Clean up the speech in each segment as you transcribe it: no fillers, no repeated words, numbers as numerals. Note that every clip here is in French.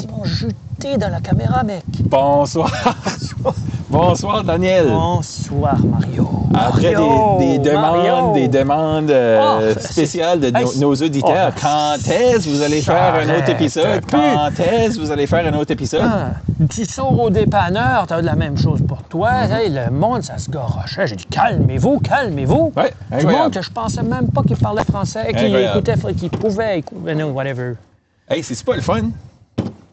ils m'ont jeté dans la caméra, mec. Bonsoir. Bonsoir, Daniel. Bonsoir, Mario. Après des demandes spéciales de nos auditeurs, quand est-ce que vous allez faire un autre épisode? Quand est-ce que vous allez faire un autre épisode? Tu sors au dépanneur, t'as de la même chose pour toi. Hey, le monde, ça se garochait. J'ai dit, calmez-vous, calmez-vous. Ouais, du monde que je pensais même pas qu'il parlait français, qu'il écoutait, qu'il pouvait écouter, whatever. Hey, c'est pas le fun?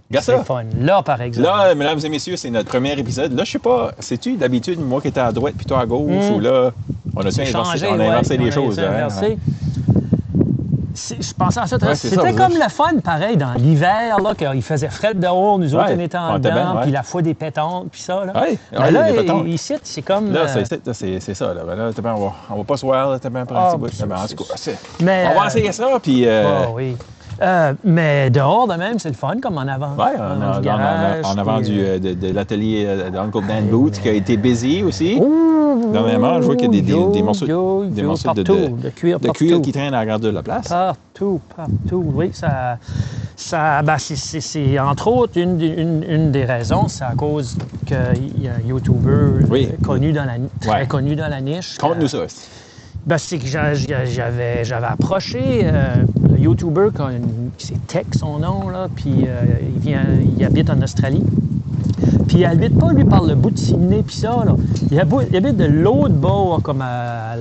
Regarde ça. C'est fun. Là, par exemple. Là, mesdames et messieurs, c'est notre premier épisode. Là, je sais pas, sais-tu d'habitude, moi qui étais à droite puis toi à gauche, ou là, on a inversé les choses. Je pensais à ça. C'était comme le fun, pareil, dans l'hiver, là, qu'il faisait frais dehors, nous autres, on était en dedans, puis la foi des pétanques, puis ça. Là, là ici, c'est comme... Là, c'est ça. Là, on va pas se voir, là, t'es bien en tout cas, on va essayer ça, puis... oui. Mais dehors de même, c'est le fun, comme en avant. Oui, en avant de l'atelier d'Uncle Dan Boots, qui a été busy aussi. Dernièrement, je vois qu'il y a des morceaux de cuir qui traînent à la grandeur de la place. Partout. Oui, c'est entre autres une des raisons, c'est à cause qu'il y a un YouTuber très connu dans la niche. Conte-nous ça. C'est que j'avais approché le YouTuber c'est Tech son nom, là, puis il habite en Australie. Puis il habite pas, lui, par le bout de Sydney, puis ça, là. Il habite de l'autre bord, comme à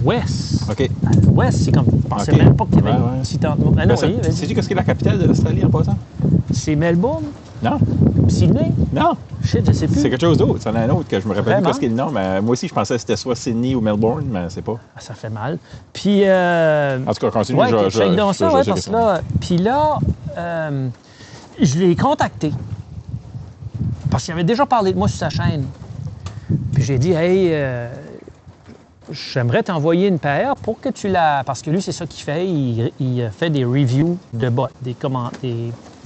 l'ouest. OK. À l'ouest, c'est comme... Je pensais même pas qu'il y avait si tant de monde. Sais-tu qu'est-ce qui est la capitale de l'Australie en passant? C'est Melbourne? Non. Sydney? Non. Shit, je sais plus. C'est quelque chose d'autre. C'en a un autre que je me rappelle plus ce qu'il est le nom, mais moi aussi, je pensais que c'était soit Sydney ou Melbourne, mais c'est pas. Ça fait mal. Puis... En tout cas, continue. Puis là, je l'ai contacté. Parce qu'il avait déjà parlé de moi sur sa chaîne. Puis j'ai dit, hey, j'aimerais t'envoyer une paire pour que tu la... Parce que lui, c'est ça qu'il fait. Il fait des reviews de bottes, des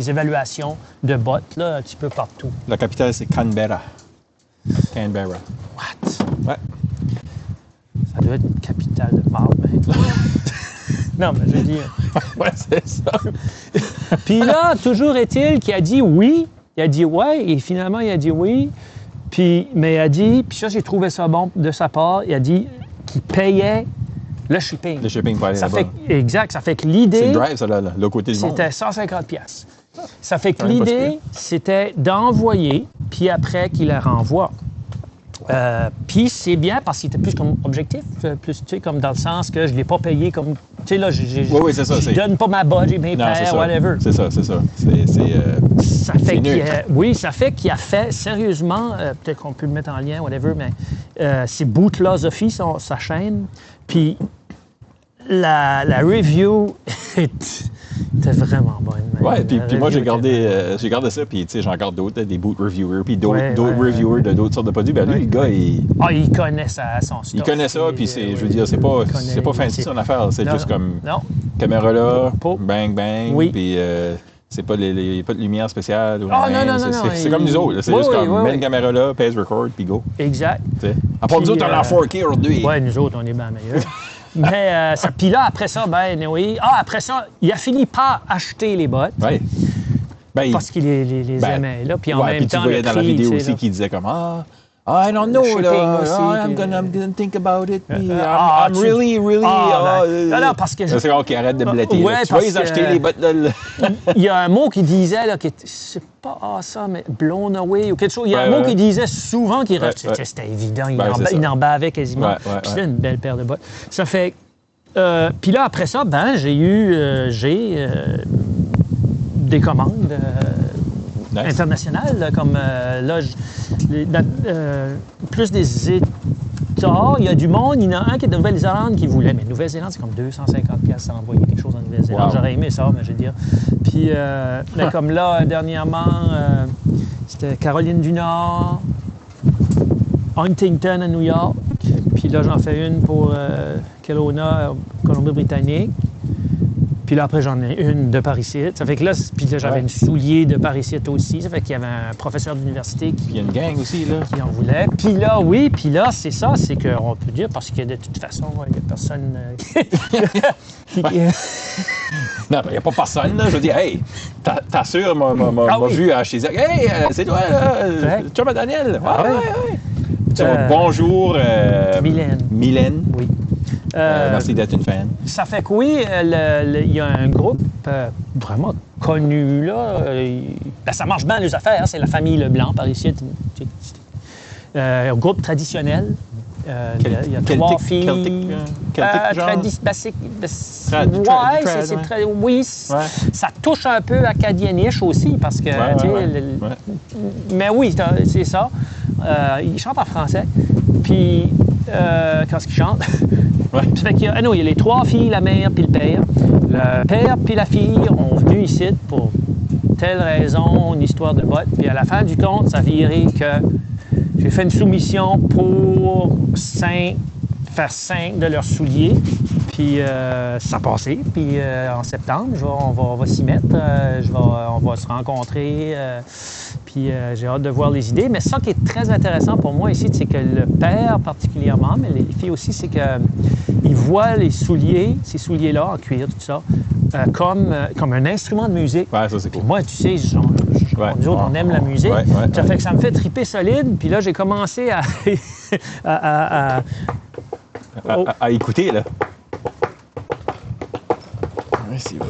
évaluations de bottes, là, un petit peu partout. La capitale, c'est Canberra. Canberra. What? Ouais. Ça doit être une capitale de marde, mais... Non, mais je veux dire... Ouais, c'est ça. Puis là, toujours est-il qu'il a dit oui. Il a dit ouais, et finalement, il a dit oui. Mais il a dit, puis ça, j'ai trouvé ça bon de sa part, il a dit qu'il payait le shipping. Le shipping pour aller là-bas. Exact. Ça fait que l'idée... C'est le drive, ça, là, le côté du monde. C'était 150$. Ça fait que l'idée, c'était d'envoyer, puis après qu'il la renvoie. Puis c'est bien parce qu'il était plus comme objectif, plus, tu sais, comme dans le sens que je ne l'ai pas payé comme... Tu sais, là, je donne pas ma botte, j'ai mes paires, whatever. C'est ça. Ça fait qu'il a fait, sérieusement, peut-être qu'on peut le mettre en lien, whatever, mais c'est Bootlosophie, sa chaîne. Puis la review était vraiment bonne. Oui, puis moi, j'ai gardé ça, puis tu sais, j'en garde d'autres, des boot reviewers, puis d'autres reviewers de d'autres sortes de produits. Ben lui, le gars, il connaît son stuff. Il connaît ça, puis je veux dire, c'est pas fancy son affaire, c'est juste comme caméra là, bang, puis c'est pas pas de lumière spéciale. Non. C'est comme nous autres, c'est juste comme mets une caméra là, pèse record, puis go. Exact. À part nous autres, on est en 4K aujourd'hui. Oui, nous autres, on est bien meilleurs. Mais puis là, après ça, après ça, il a fini par acheter les bottes. Oui. Parce qu'il les aimait. Là. Puis en même temps, tu voyais dans la vidéo aussi qu'il disait comme I don't know, I'm gonna think about it. I'm really... Non, parce que... C'est OK, arrête de blatter. Ouais, tu vas les acheter, les bottes. Il y a un mot qu'il disait, là, c'est pas ça, mais blown away ou quelque chose. Il y a un mot qu'il disait souvent qui c'était évident. Il en bavait quasiment. Puis c'était une belle paire de bottes. Ça fait... Puis là, après ça, j'ai des commandes... internationales, là, comme là, plus des États. Il y a du monde, il y en a un qui est de Nouvelle-Zélande qui voulait, mais Nouvelle-Zélande, c'est comme 250$ à envoyer quelque chose en Nouvelle-Zélande. Wow. J'aurais aimé ça, mais je veux dire. Puis, mais comme là, dernièrement, c'était Caroline du Nord, Huntington à New York, puis là, j'en fais une pour Kelowna, Colombie-Britannique. Puis là, après, j'en ai une de Paris-Ici. Ça fait que là, j'avais une soulier de Paris-Ici aussi. Ça fait qu'il y avait un professeur d'université qui... Il y a une gang aussi, là. Qui en voulait. Puis là, c'est ça, c'est qu'on peut dire, parce que de toute façon, il n'y a personne Non, il n'y a pas personne, là. Je veux dire, hey, ta soeur m'a vu chez elle. Hey, c'est toi, là, tu vois, Daniel? Ouais. Bonjour, Mylène. Oui. Merci d'être une fan. Ça fait que oui, il y a un groupe vraiment connu, là. Ça marche bien, les affaires. Hein, c'est la famille Leblanc, par ici. Un groupe traditionnel. Il y a 3 filles. Oui, ça touche un peu acadieniche aussi, parce que... Mais oui, c'est ça. Ils chantent en français. Puis, quand ils chantent... Ça fait qu'il y a les 3 filles, la mère puis le père. Le père puis la fille ont venu ici pour telle raison, une histoire de botte. Puis à la fin du compte, ça virait que j'ai fait une soumission pour faire 5 de leurs souliers. Puis ça a passé. Puis en septembre, on va s'y mettre. On va se rencontrer. Puis j'ai hâte de voir les idées. Mais ça qui est très intéressant pour moi ici, c'est que le père particulièrement, mais les filles aussi, c'est qu'ils voient les souliers, ces souliers-là en cuir, tout ça, comme un instrument de musique. Ouais, ça c'est cool. Puis moi, tu sais, nous autres, on aime la musique. Ça fait que ça me fait triper solide. Puis là, j'ai commencé à écouter, là. Oui, c'est vrai.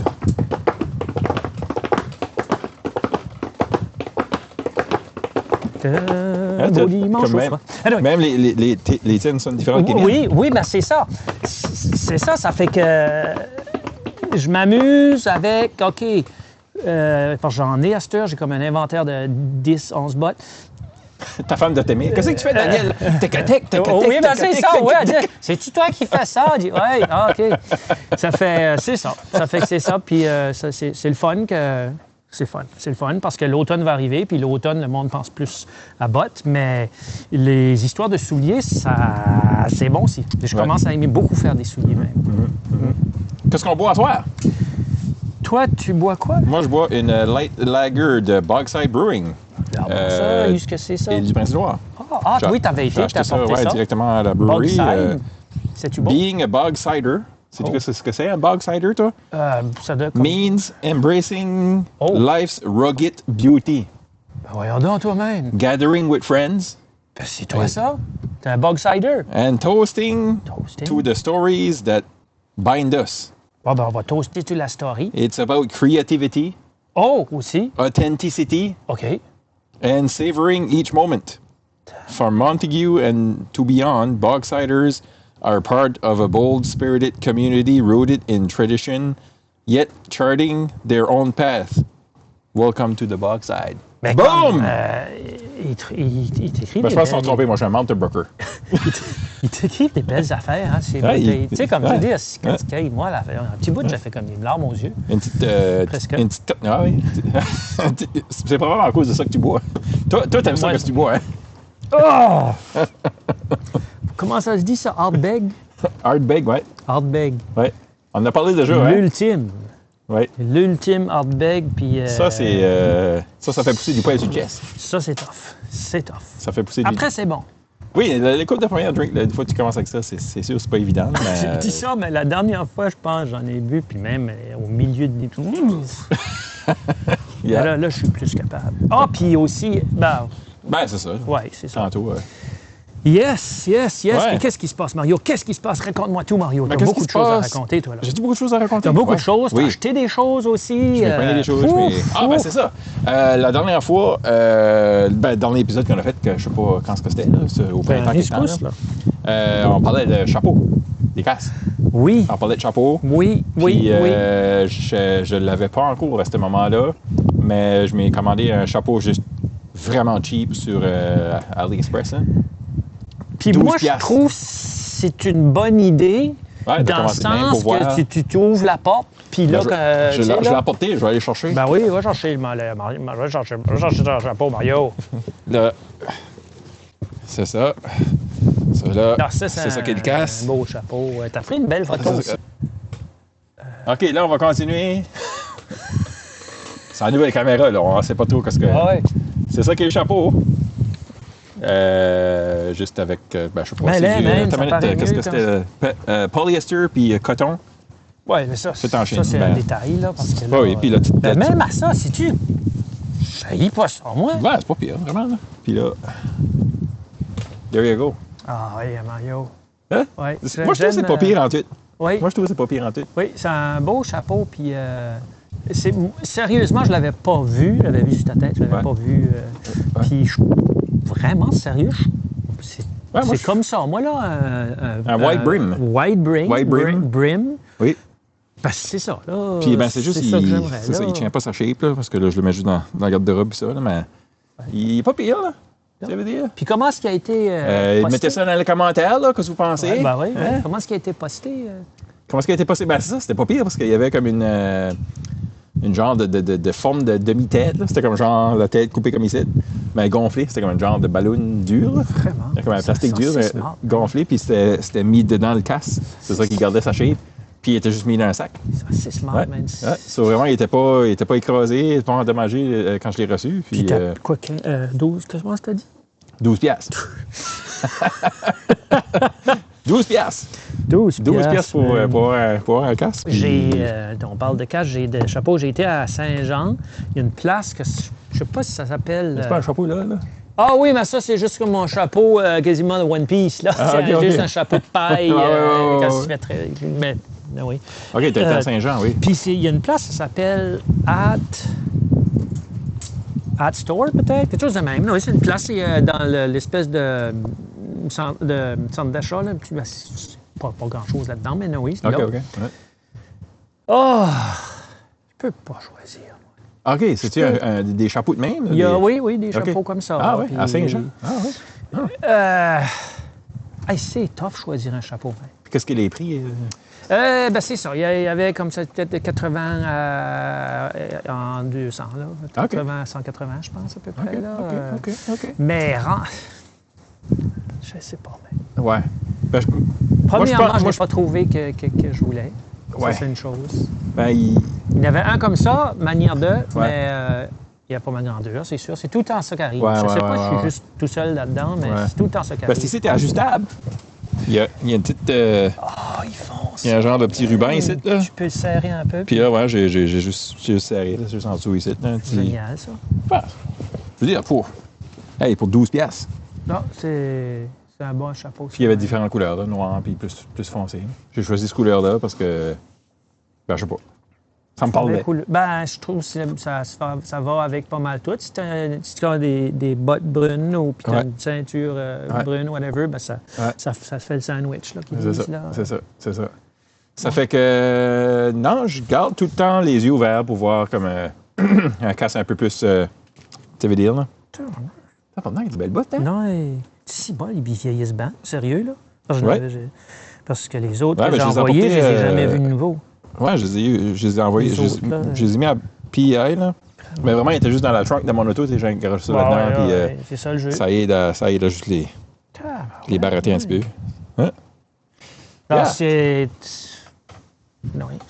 Même les tiennes sont différentes. Oui, ben c'est ça. C'est ça, ça fait que je m'amuse avec, OK, parce que j'en ai à cette heure, j'ai comme un inventaire de 10, 11 bottes. Ta femme de t'aimer. Qu'est-ce que tu fais, Daniel? Oui, ben c'est ça, oui. C'est-tu toi qui fais ça? Oui, OK. Ça fait, c'est ça. Ça fait que c'est ça, puis c'est le fun que... C'est le fun parce que l'automne va arriver, puis l'automne, le monde pense plus à bottes, mais les histoires de souliers, c'est bon aussi. Je commence à aimer beaucoup faire des souliers même. Qu'est-ce qu'on boit à soir? Toi, tu bois quoi? Moi, je bois une light lager de Bogside Brewing. Qu'est-ce que c'est ça? Et du Prince-Édouard. Oui, t'avais été, t'as apporté ça. Directement à la brewery. Bogside? C'est-tu bon? Being a Bogsider. Sais-tu ce que c'est, un Bogsider, toi? Ça doit Means embracing life's rugged beauty. Ben voyons donc toi-même. Gathering with friends. Ben c'est toi ça? T'es un Bogsider. And toasting to the stories that bind us. On va toaster toute la story. It's about creativity. Aussi. Authenticity. OK. And savoring each moment. From Montague and to beyond, Bogsiders are part of a bold-spirited community rooted in tradition, yet charting their own path. Welcome to the Bogside. Ben Boom! Il t'écrit je pense qu'ils sont trompés. Moi, je suis un mountain broker. Il t'écrit des belles affaires. Hein? Tu sais, comme tu dis, quand tu cueilles, moi, un petit bout, j'ai fait comme une larme aux yeux. Une petite... oui. C'est probablement à cause de ça que tu bois. Toi, t'aimes ça que tu bois, hein? Comment ça se dit, ça? Ardbeg? Ardbeg, oui. Ardbeg. Oui. On en a parlé déjà, hein? L'ultime. Oui. L'ultime Ardbeg, puis... Ça, c'est... ça fait pousser du poil sur le chest. Ça, c'est tough. C'est tough. Ça fait pousser Après, c'est bon. Oui, les coups de première drink, une fois que tu commences avec ça, c'est sûr, c'est pas évident. Mais... J'ai dit ça, mais la dernière fois, je pense, j'en ai bu, puis même au milieu de l'été. Là, je suis plus capable. Puis aussi... Ben, c'est ça. Oui, c'est ça. Tantôt, Yes. Ouais. Qu'est-ce qui se passe, Mario? Qu'est-ce qui se passe? Raconte-moi tout, Mario. T'as beaucoup de choses à raconter, toi, là. J'ai beaucoup de choses à raconter. T'as beaucoup de choses. T'as acheté des choses aussi. J'ai pris des choses. C'est ça. La dernière fois, dans l'épisode qu'on a fait, que je sais pas quand c'était, là, au printemps, on parlait de chapeaux, des casques. Oui. On parlait de chapeaux. Oui. Je l'avais pas encore à ce moment-là, mais je m'ai commandé un chapeau juste vraiment cheap sur AliExpress. Hein. Puis moi, je trouve que c'est une bonne idée, dans le sens que tu ouvres la porte, puis là... Je l'ai apporté, je vais aller chercher. Ben oui, va chercher ton chapeau, Mario. Là, c'est ça. Ça, là, c'est ça qui le casse. Un beau chapeau. T'as pris une belle photo aussi. OK, là, on va continuer. C'est la nouvelle caméra, là. On ne sait pas trop qu'est-ce que... C'est ça qui est le chapeau. Juste avec, je sais pas si qu'est-ce que c'était, polyester puis coton. Oui, mais ça c'est un détail, là, parce que là... Oui, puis là, même à ça, si tu... Je haïs pas ça, moi. Ouais, c'est pas pire, vraiment, là. Puis là... There you go. Ah oui, Mario. Hein? Ouais, moi, je trouve que c'est pas pire en tout. Oui. Moi, je trouve que c'est pas pire en tout. Oui, c'est un beau chapeau, puis... sérieusement, je l'avais pas vu. Je l'avais vu sur ta tête, je l'avais pas vu. Puis, vraiment sérieux, c'est comme ça. Moi, là, un white brim. White brim. Oui. Parce que c'est ça, là. Puis, c'est juste, ça que j'aimerais. C'est ça, il tient pas sa shape, là, parce que là, je le mets juste dans la garde-robe, ça, là, mais il est pas pire, là. Ça veut dire. Puis, comment est-ce qu'il a été posté? Mettez ça dans les commentaires, là, qu'est-ce que vous pensez. Ouais, ben oui, hein? Comment est-ce qu'il a été posté? Comment est-ce qu'il a été posté? Ben, c'est ça, c'était pas pire, parce qu'il y avait comme une genre de forme de demi-tête, là. C'était comme genre la tête coupée comme ici, mais gonflée. C'était comme un genre de ballon dur, là. Vraiment? Comme un plastique dur, mais gonflé, puis c'était mis dedans le casse. C'est ça qui gardait sa shape. Puis il était juste mis dans un sac. C'est smart, ouais. man. Ouais. So, vraiment, il était pas écrasé, il était pas endommagé quand je l'ai reçu. Puis quoi, 12, comment tu as dit? 12 piastres. 12 piastres. 12 piastres pour avoir un casque. Puis... on parle de casque, j'ai des chapeaux. J'ai été à Saint-Jean. Il y a une place que je sais pas si ça s'appelle... C'est pas un chapeau là? Ah oui, mais ça, c'est juste comme mon chapeau quasiment de One Piece. Là. C'est juste un chapeau de paille. Quand il se fait très... Mais oui. OK, tu été à Saint-Jean, oui. Puis il y a une place, ça s'appelle At Store, peut-être? Quelque chose de même. Oui, c'est une place dans l'espèce de centre d'achat. Là. Pas grand-chose là-dedans, mais oui, c'est là. OK. Ouais. Oh! Je peux pas choisir. OK, c'est-tu des chapeaux de même? Oui, des chapeaux comme ça. Ah oui, à Saint-Jean? Ah oui. C'est tough choisir un chapeau. Puis qu'est-ce qu'il est pris? C'est ça. Il y avait comme ça peut-être de 80 en 200, là. 80 à 180, je pense, à peu près. Okay, là. OK. Mais je sais pas. Mais... Ouais. Premièrement, je n'ai pas trouvé que je voulais. Ouais. Ça, c'est une chose. Il y en avait un comme ça, manière de, mais il n'y a pas ma grandeur, c'est sûr. C'est tout le temps ça qui arrive. Je ne sais pas si je suis juste tout seul là-dedans, mais c'est tout le temps ça qui arrive. Parce que ici, tu es ajustable. Il y a une petite... ils font ça. Il y a un genre de petit ruban ici, là. Tu peux le serrer un peu. Puis là, j'ai juste serré, là, juste en dessous ici. Là, Génial, ça. Je veux dire, pour 12 piastres. Non, c'est un bon chapeau. Puis il y avait différentes couleurs, là, noir puis plus foncé. J'ai choisi cette couleur-là parce que, je sais pas, ça me parle bien. Je trouve que ça va avec pas mal tout. Si tu as des bottes brunes ou puis une ceinture brune, whatever, ça fait le sandwich là, qu'ils disent. C'est ça. Ça fait que, non, je garde tout le temps les yeux ouverts pour voir comme un casse un peu plus, tu veux dire, là. Pendant, il y a des belles bottes, hein? Non, si bon, ils vieillissent bien. Sérieux, là? Parce que les autres que j'ai envoyés, je les ai jamais vus de nouveau. Oui, je les ai envoyés. Je les ai mis à PI, là. Mais vraiment, ils étaient juste dans la trunk de mon auto. J'ai garagé ça là-dedans. Puis, c'est ça le jeu. Ça aide à juste les barotter un petit peu. Hein? C'est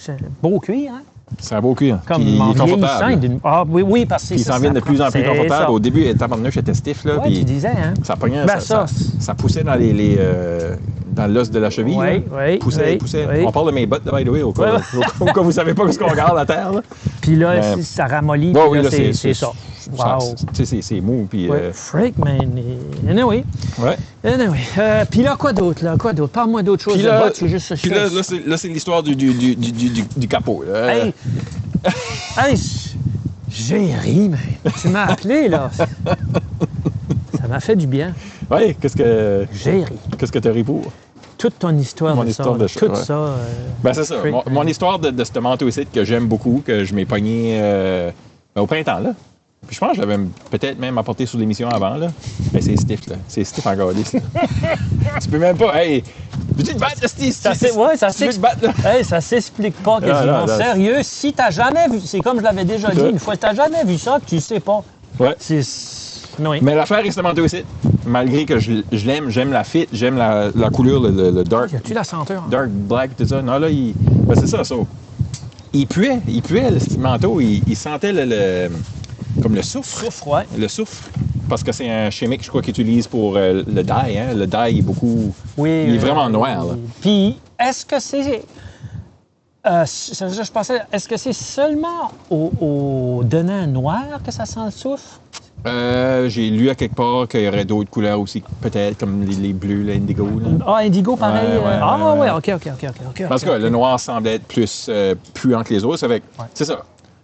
un beau cuir, hein? C'est un beau cuir. Comme il est confortable. Oui, parce que il s'en vient de plus en plus confortable. Ça. Au début, tabarnouche était stiff. Là, tu disais, hein? Ça pognait, ça poussait dans dans l'os de la cheville. Oui. Poussait. On parle de mes bottes, by the way, au cas où vous ne savez pas ce qu'on regarde à terre. Là. Puis là, ça ramollit. C'est ça. Wow. C'est mou. Puis, freak, man. Anyway. Ouais. Anyway. Puis là, quoi d'autre? Parle-moi d'autre chose. Puis là, c'est l'histoire du capot. Là. Hey, j'ai ri, man. Tu m'as appelé, là. Ça m'a fait du bien. Oui, qu'est-ce que... J'ai ri. Qu'est-ce que tu as ri pour? Toute ton histoire mon histoire de tout ça. C'est ça. Mon histoire de ce manteau ici que j'aime beaucoup, que je m'ai pogné au printemps, là. Puis je pense que je l'avais peut-être même apporté sur l'émission avant, là. Mais c'est stiff, là. C'est stiff encore, là. Tu peux même pas... Hey, veux-tu te battre, Steve? Ça s'explique pas quasiment. Sérieux, si t'as jamais vu... C'est comme je l'avais déjà dit une fois, t'as jamais vu ça, tu sais pas. Ouais. Oui. Mais l'affaire est ce manteau ici. Malgré que je l'aime, j'aime la fit, j'aime la couleur, le dark. Y a-tu la senteur? Dark black, tout ça. Non, là, c'est ça. Il puait, ce manteau. Il sentait comme le soufre. Ouais. Le soufre. Parce que c'est un chimique, je crois, qu'ils utilisent pour le dye. Hein? Le dye est beaucoup... Oui. Il est vraiment noir, là. Puis, est-ce que c'est... Je pensais, est-ce que c'est seulement au denant noir que ça sent le soufre? J'ai lu à quelque part qu'il y aurait d'autres couleurs aussi, peut-être, comme les bleus, l'indigo. Ah, indigo, pareil. Ouais, OK. Parce que le noir semblait être plus puant que les autres. C'est ça.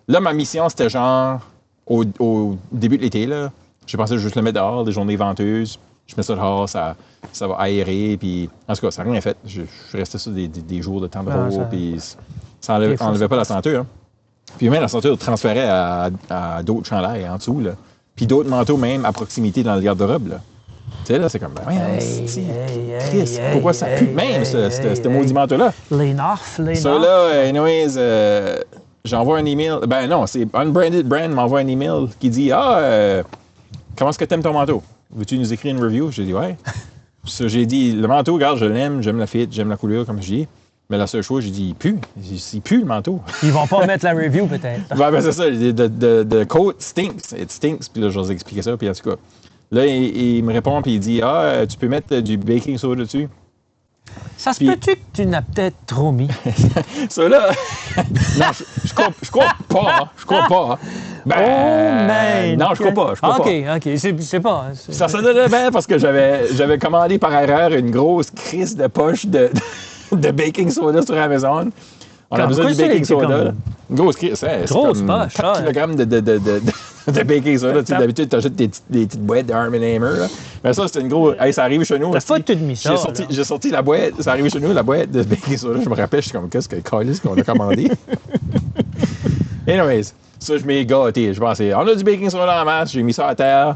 Là, ma mission, c'était genre, au début de l'été, là, j'ai pensé juste le mettre dehors, des journées venteuses. Je mets ça dehors, ça va aérer, puis en tout cas, ça n'a rien fait. Je suis resté ça des jours de temps de repos, puis ça n'enlevait pas la senteur. Hein. Puis même la senteur transférait à d'autres chandails en dessous, là. Puis d'autres manteaux même à proximité dans le garde-robe, là. Tu sais, là, c'est comme, triste. Pourquoi ça pue même, ce maudit manteau-là? Les narfs. Ça, là, anyways, j'envoie un email. Ben non, c'est Unbranded Brand m'envoie un email qui dit, comment est-ce que t'aimes ton manteau? Veux-tu nous écrire une review? J'ai dit, ouais. Ça, j'ai dit, le manteau, regarde, je l'aime, j'aime la fit, j'aime la couleur, comme je dis. Mais la seule chose, j'ai dit, il pue le manteau. Ils vont pas mettre la review, peut-être. Ben, c'est ça. The coat stinks. It stinks. Puis là, je vais expliquer ça. Puis en tout cas, là, il me répond, puis il dit, tu peux mettre du baking soda dessus. Ça se peut-tu que tu n'as peut-être trop mis? Ça, là, non, je crois pas. Je crois pas. Ben, non, je crois pas. OK. C'est pas. Ça sonnait bien parce que j'avais commandé par erreur une grosse crise de poche de baking soda sur Amazon. On a besoin du baking soda. Une grosse crise. C'est grosse comme poche. 4 kg de baking soda. D'habitude, tu achètes des petites boîtes de Arm & Hammer. Là. Mais ça, c'était une grosse... Hey, ça arrive chez nous. T'as pas tout mis ça. J'ai sorti la boîte. Ça arrive chez nous, la boîte de baking soda. Je me rappelle, je suis comme, qu'est-ce que Carlis qu'on a commandé? Anyways, ça, je m'ai gâté. Je pensais, on a du baking soda en masse. J'ai mis ça à terre.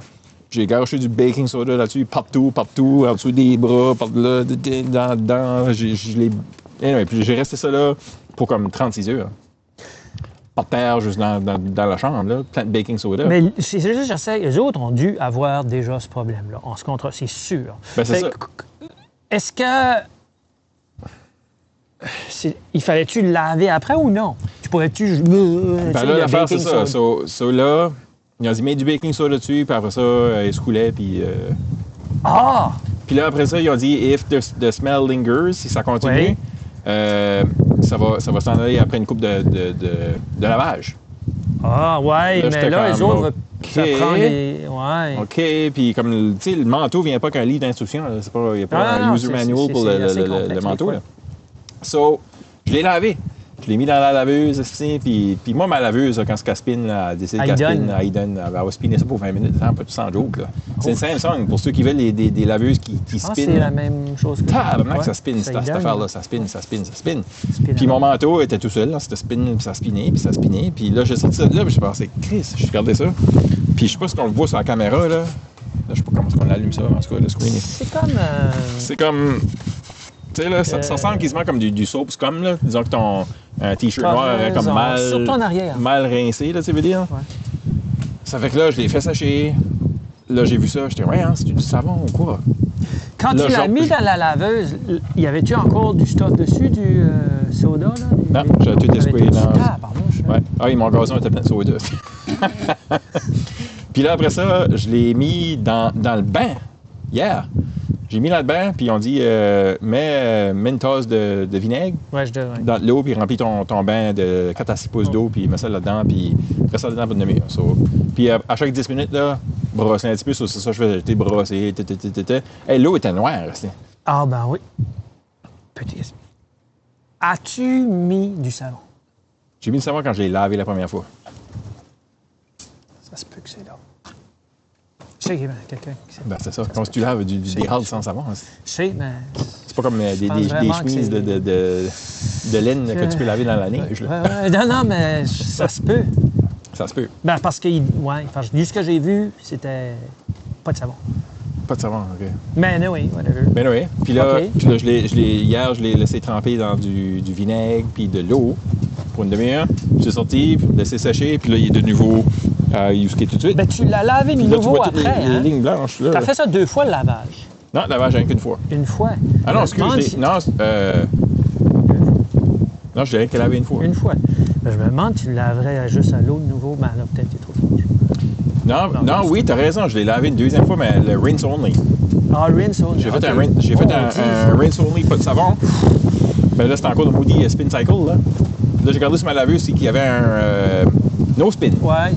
J'ai garoché du baking soda là-dessus, partout, en dessous des bras, par-là, dedans. Anyway, puis j'ai resté ça là pour comme 36 heures. Par terre, juste dans la chambre, là, plein de baking soda. Mais c'est juste, je sais, les autres ont dû avoir déjà ce problème-là. On se contre, c'est sûr. Ben, c'est ça. Est-ce que... il fallait-tu le laver après ou non? Tu pourrais-tu... Ben là, l'affaire, c'est ça. So, là, ils ont dit, mets du baking soda dessus, puis après ça, il se coulait, puis... Puis là, après ça, ils ont dit, if the smell lingers, si ça continue, ça va s'en aller après une coupe de lavage. Ah, ouais, là, mais là, les autres, ça prend des... Ouais. OK, puis comme, tu sais, le manteau vient pas qu'un livre d'instructions. Il n'y a pas un user manual pour le manteau. Là. So, je l'ai lavé. Je l'ai mis dans la laveuse, puis moi, ma laveuse, quand elle spin, elle décide qu'elle spin, elle va spinner ça pour 20 minutes, pas tout sans joke. C'est une Samsung, pour ceux qui veulent des laveuses qui spin. C'est la même chose que ça. Ça spin, cette affaire-là, ça spin. Puis mon manteau était tout seul, là, c'était spin, puis ça spinnait. Puis là, j'ai sorti ça de là, puis j'ai pensé, Chris, j'ai regardé ça. Puis je sais pas si on le voit sur la caméra, là. Je sais pas comment on allume ça, en tout cas, le screen. C'est comme... Tu sais, là, ça ressemble quasiment comme du soap scum, là. Disons que ton T-shirt noir comme mal rincé, là, tu veux dire? Ouais. Ça fait que là, je l'ai fait sécher. Là, j'ai vu ça. J'étais, ouais, c'est du savon ou quoi? Quand tu l'as mis dans la laveuse, y avait-tu encore du stuff dessus, du soda, là? Non, j'ai tout essuyé dans... pardon. Ouais. Mon gazon était plein de soda. Puis là, après ça, je l'ai mis dans le bain. Hier. J'ai mis là-dedans, puis on dit, mets une tasse de vinaigre dans l'eau, puis remplis ton bain de 4 à 6 pouces d'eau, puis mets ça là-dedans, puis fais ça dedans pour une demi-heure. Puis à chaque 10 minutes, là, brosser un petit peu, c'est ça que je faisais, brosser, Hey, l'eau était noire. Ah, ben oui. Petit. As-tu mis du savon? J'ai mis du savon quand je l'ai lavé la première fois. Ça se peut que c'est là. Je sais qu'il y a quelqu'un qui sait. Ben, c'est ça. Quand tu laves des halles sans savon. Je sais, mais... C'est pas comme des chemises de laine que tu peux laver dans la neige. Non, mais ça se peut. Ça se peut. Ben, parce que, du ce que j'ai vu, c'était pas de savon. Pas de savon, OK. Mais oui, whatever. Ben oui. Puis là, hier, je l'ai laissé tremper dans du vinaigre puis de l'eau pour une demi-heure. J'ai sorti, laissé sécher, puis là, il est de nouveau usqué tout de suite. Ben, tu l'as lavé de nouveau après, les lignes blanches, là. T'as fait ça 2 fois, le lavage? Non, le lavage, rien qu'une fois. Une fois? Ah non, excuse, non, je l'ai rien que lavé une fois. Une fois. Ben, je me demande, tu le laverais juste à l'eau de nouveau, mais là, peut-être qu'il est trop fort. Non, oui, t'as raison, je l'ai lavé une deuxième fois, mais le rinse only. Ah, rinse only. J'ai fait un rinse only, pas de savon. Ben là, c'était encore le Moody Spin Cycle, là. Là, j'ai regardé sur ma laveuse, c'est qu'il y avait un no spin. Ouais,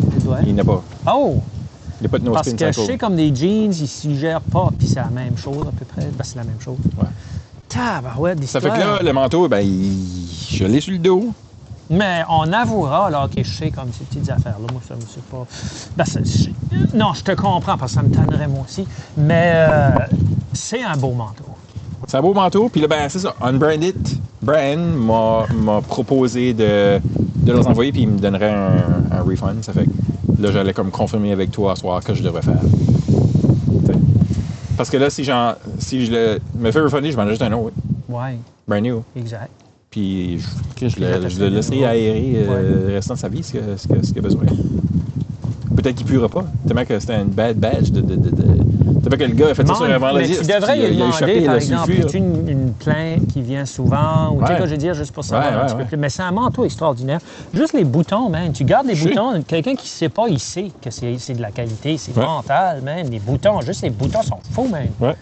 il n'y en a pas. Oh! Il n'y a pas de no Parce spin que cycle. je sais, comme des jeans, ils ne suggèrent pas, puis c'est la même chose à peu près. Ben, c'est la même chose. Ouais. Tabarouette, Ça d'histoire. fait que là, le manteau, ben, je l'ai sur le dos. Mais on avouera, là, que je sais comme ces petites affaires-là. Moi, ça me c'est pas. Ben, non, je te comprends, parce que ça me tannerait moi aussi. Mais c'est un beau manteau. C'est un beau manteau, puis là, ben, c'est ça. Unbranded Brand m'a proposé de les envoyer, puis il me donnerait un refund. Ça fait que là, j'allais comme confirmer avec toi ce soir que je devrais faire. T'sais. Parce que là, si je me fais refunder, je m'en achète un autre. Ouais. Brand new. Exact. Puis je le laisserai aérer le restant de sa vie, ce qu'il a besoin. Peut-être qu'il ne puera pas. Tellement que c'était une bad badge tellement que le gars a fait ça sur un vendredi. Mais tu devrais lui demander, par exemple, y as-tu une plainte qui vient souvent? Ou tu sais quoi je veux dire, juste pour savoir un petit peu plus. Mais c'est un manteau extraordinaire. Juste les boutons, man. Tu gardes les boutons. Quelqu'un qui ne sait pas, il sait que c'est de la qualité. C'est mental, man. Les boutons, juste les boutons sont faux, man. Ouais.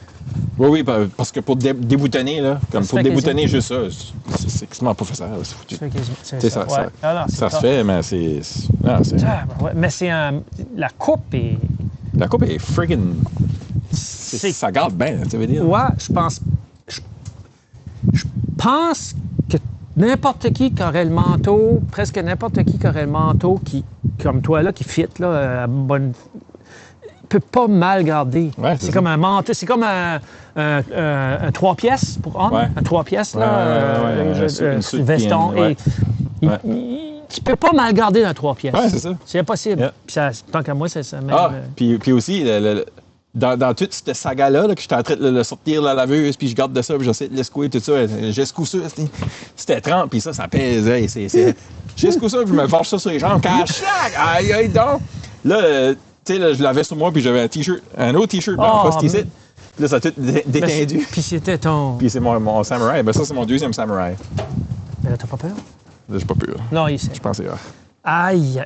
Oui, parce que pour déboutonner, là, comme pour déboutonner juste ça, c'est extrêmement professeur. C'est foutu. C'est ça. Ça se fait, mais c'est. Mais c'est un. La coupe est. La coupe est friggin'. Ça garde bien, tu veux dire? Ouais, je pense que n'importe qui aurait le manteau, presque n'importe qui aurait le manteau qui, comme toi, là, qui fit, là, à bonne. Peut pas mal garder. Ouais, c'est comme un manteau, c'est comme un 3 pièces pour homme. Ouais. Un 3 pièces, là, veston. Tu peux pas mal garder dans 3 pièces. Ouais, c'est ça. C'est impossible. Yeah. Puis ça, tant qu'à moi, c'est ça. Même, puis aussi, dans toute cette saga-là, que j'étais en train de le sortir de la laveuse, puis je garde de ça, puis j'essaie de l'escouer, tout ça. J'escoue ça, c'était 30, puis ça pèse. J'escoue ça, puis je me force ça sur les jambes. Aïe, donc. Là, tu sais, je l'avais sur moi, puis j'avais un autre T-shirt blanc poste ici. Là, ça a tout détendu. Puis c'était ton... Puis c'est mon samouraï. Ben ça, c'est mon deuxième samouraï. Mais là, t'as pas peur? Là, j'ai pas peur. Non, il sait. Je pensais, Aïe!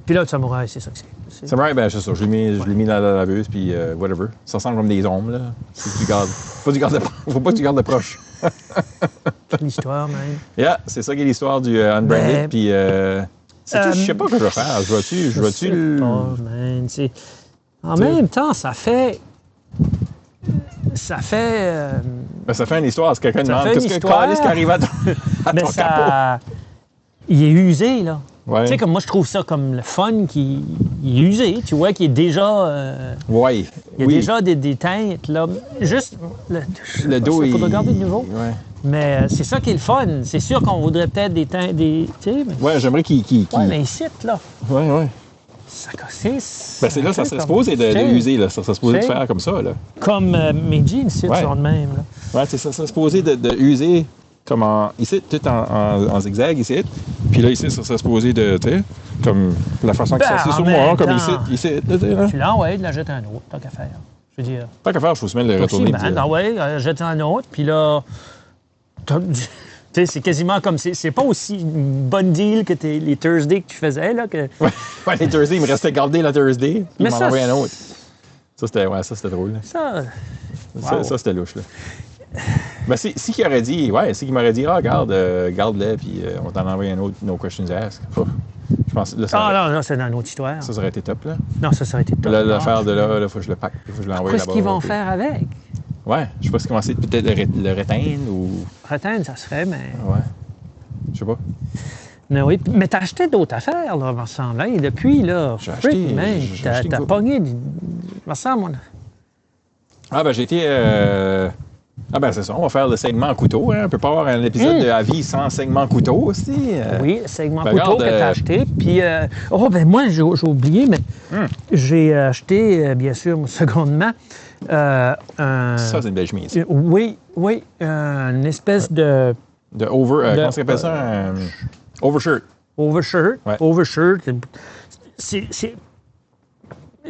Puis là, le samouraï, c'est ça que c'est. Samouraï, ben c'est ça. Je l'ai mis dans la laveuse, puis whatever. Ça ressemble comme des ombres, là. Faut pas que tu gardes de proche. L'histoire, même. Yeah, c'est ça qui est l'histoire du Unbranded, puis... je sais pas ce que je vais faire. Je vais-tu En même temps, ça fait... Ben, ça fait une histoire. C'est quelqu'un demande qu'est-ce que Carlis qui arrive à ton capot. Il est usé, là. Ouais. Tu sais, comme moi, je trouve ça comme le fun qui est usé. Tu vois qu'il est déjà... Oui. Il y a déjà des teintes, là. Juste... Le dos, il faut regarder de nouveau. Ouais. Mais c'est ça qui est le fun. C'est sûr qu'on voudrait peut-être des teintes... Tu sais, mais... Ouais, j'aimerais qu'il... Ouais, mais ici, là... Ouais. Ça casse. Ben, c'est là, ça serait supposé de user, là. Ça serait supposé de faire comme ça, là. Comme mes jeans, ici, sont de même, là. Ouais, c'est ça. Ça serait supposé de user comme ici, tout en zigzag, ici. Puis là, ici, ça serait supposé de, tu sais, comme la façon que ça c'est sur moi, comme ici. Tu l'envoies, de la jeter un autre, tant qu'à faire. Je veux dire... Tant qu'à faire, il faut se mettre le retourner. Jeter un autre, puis là... Tu sais, c'est quasiment comme... C'est pas aussi une bonne deal que les Thursday que tu faisais, là. Que... Ouais, les Thursday, il me restait garder la Thursday, puis il m'en envoyait un autre. Ça, c'était drôle. Là. Ça, c'était louche, là. Ben, c'est qu'il aurait dit... Ouais, c'est qu'il m'aurait dit, garde-le, puis on t'en envoie un autre, no questions asked. Je pense... Là, non, c'est dans une autre histoire. Ça aurait été top, là. Non, ça aurait été top. L'affaire de là, il faut que je le pack, il faut que je l'envoie là-bas. Qu'est-ce qu'ils vont faire avec? Ouais, je sais pas si ils vont essayer peut-être de le reteindre ou... Reteindre, ça se fait, mais... Ouais, je sais pas. Mais oui, mais t'as acheté d'autres affaires, là, me semble. Et depuis, là, t'as pogné... Me semble, moi. Ah, ben, j'ai été... Ah, ben, c'est ça, on va faire le segment en couteau. Hein. On peut pas avoir un épisode de avis sans segment couteau aussi. Oui, le segment couteau que t'as acheté. Puis, moi, j'ai oublié, mais j'ai acheté, bien sûr, secondement... ça, c'est une belle chemise. Oui, une espèce de... comment ça s'appelle ça? Overshirt. Overshirt. Ouais. Overshirt.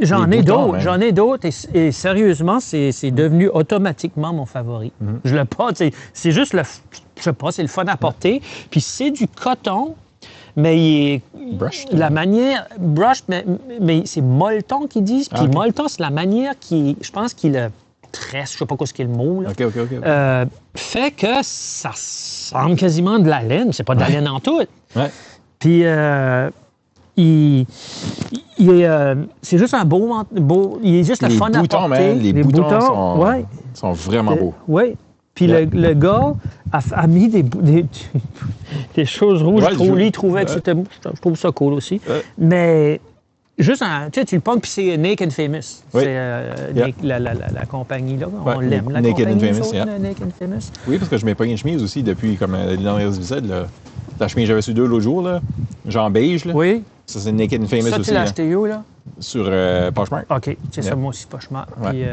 J'en ai d'autres et sérieusement, c'est devenu automatiquement mon favori. Mm-hmm. Je le porte, c'est juste je sais pas, c'est le fun à porter. Puis c'est du coton, mais il est... Brushed. La manière... Brushed, mais c'est molleton qu'ils disent. Puis molleton, c'est la manière qui... Je pense qu'il tresse, je sais pas quoi ce qu'est le mot. Là. OK. Fait que ça ressemble quasiment de la laine. C'est pas de la laine en tout. Ouais. Puis, c'est juste un beau. Il est juste le fun à porter. Les boutons sont vraiment beaux. Oui. Puis le gars a mis des choses rouges. Lui, il trouvait que c'était beau. Je trouve ça cool aussi. Mais juste, tu le pognes, puis c'est Naked and Famous. Oui. C'est la compagnie, là. On l'aime, la Naked compagnie. And Famous, Naked and Famous. Oui, parce que je mets pas une chemise aussi depuis comme les dernières épisodes. Là. La chemise que j'avais sur 2 l'autre jour, là, genre beige. Là. Oui. Ça, c'est Naked and Famous ça, aussi. Tu l'as acheté où, là? Sur Poshmark. OK, c'est ça, moi aussi, Poshmark. Puis,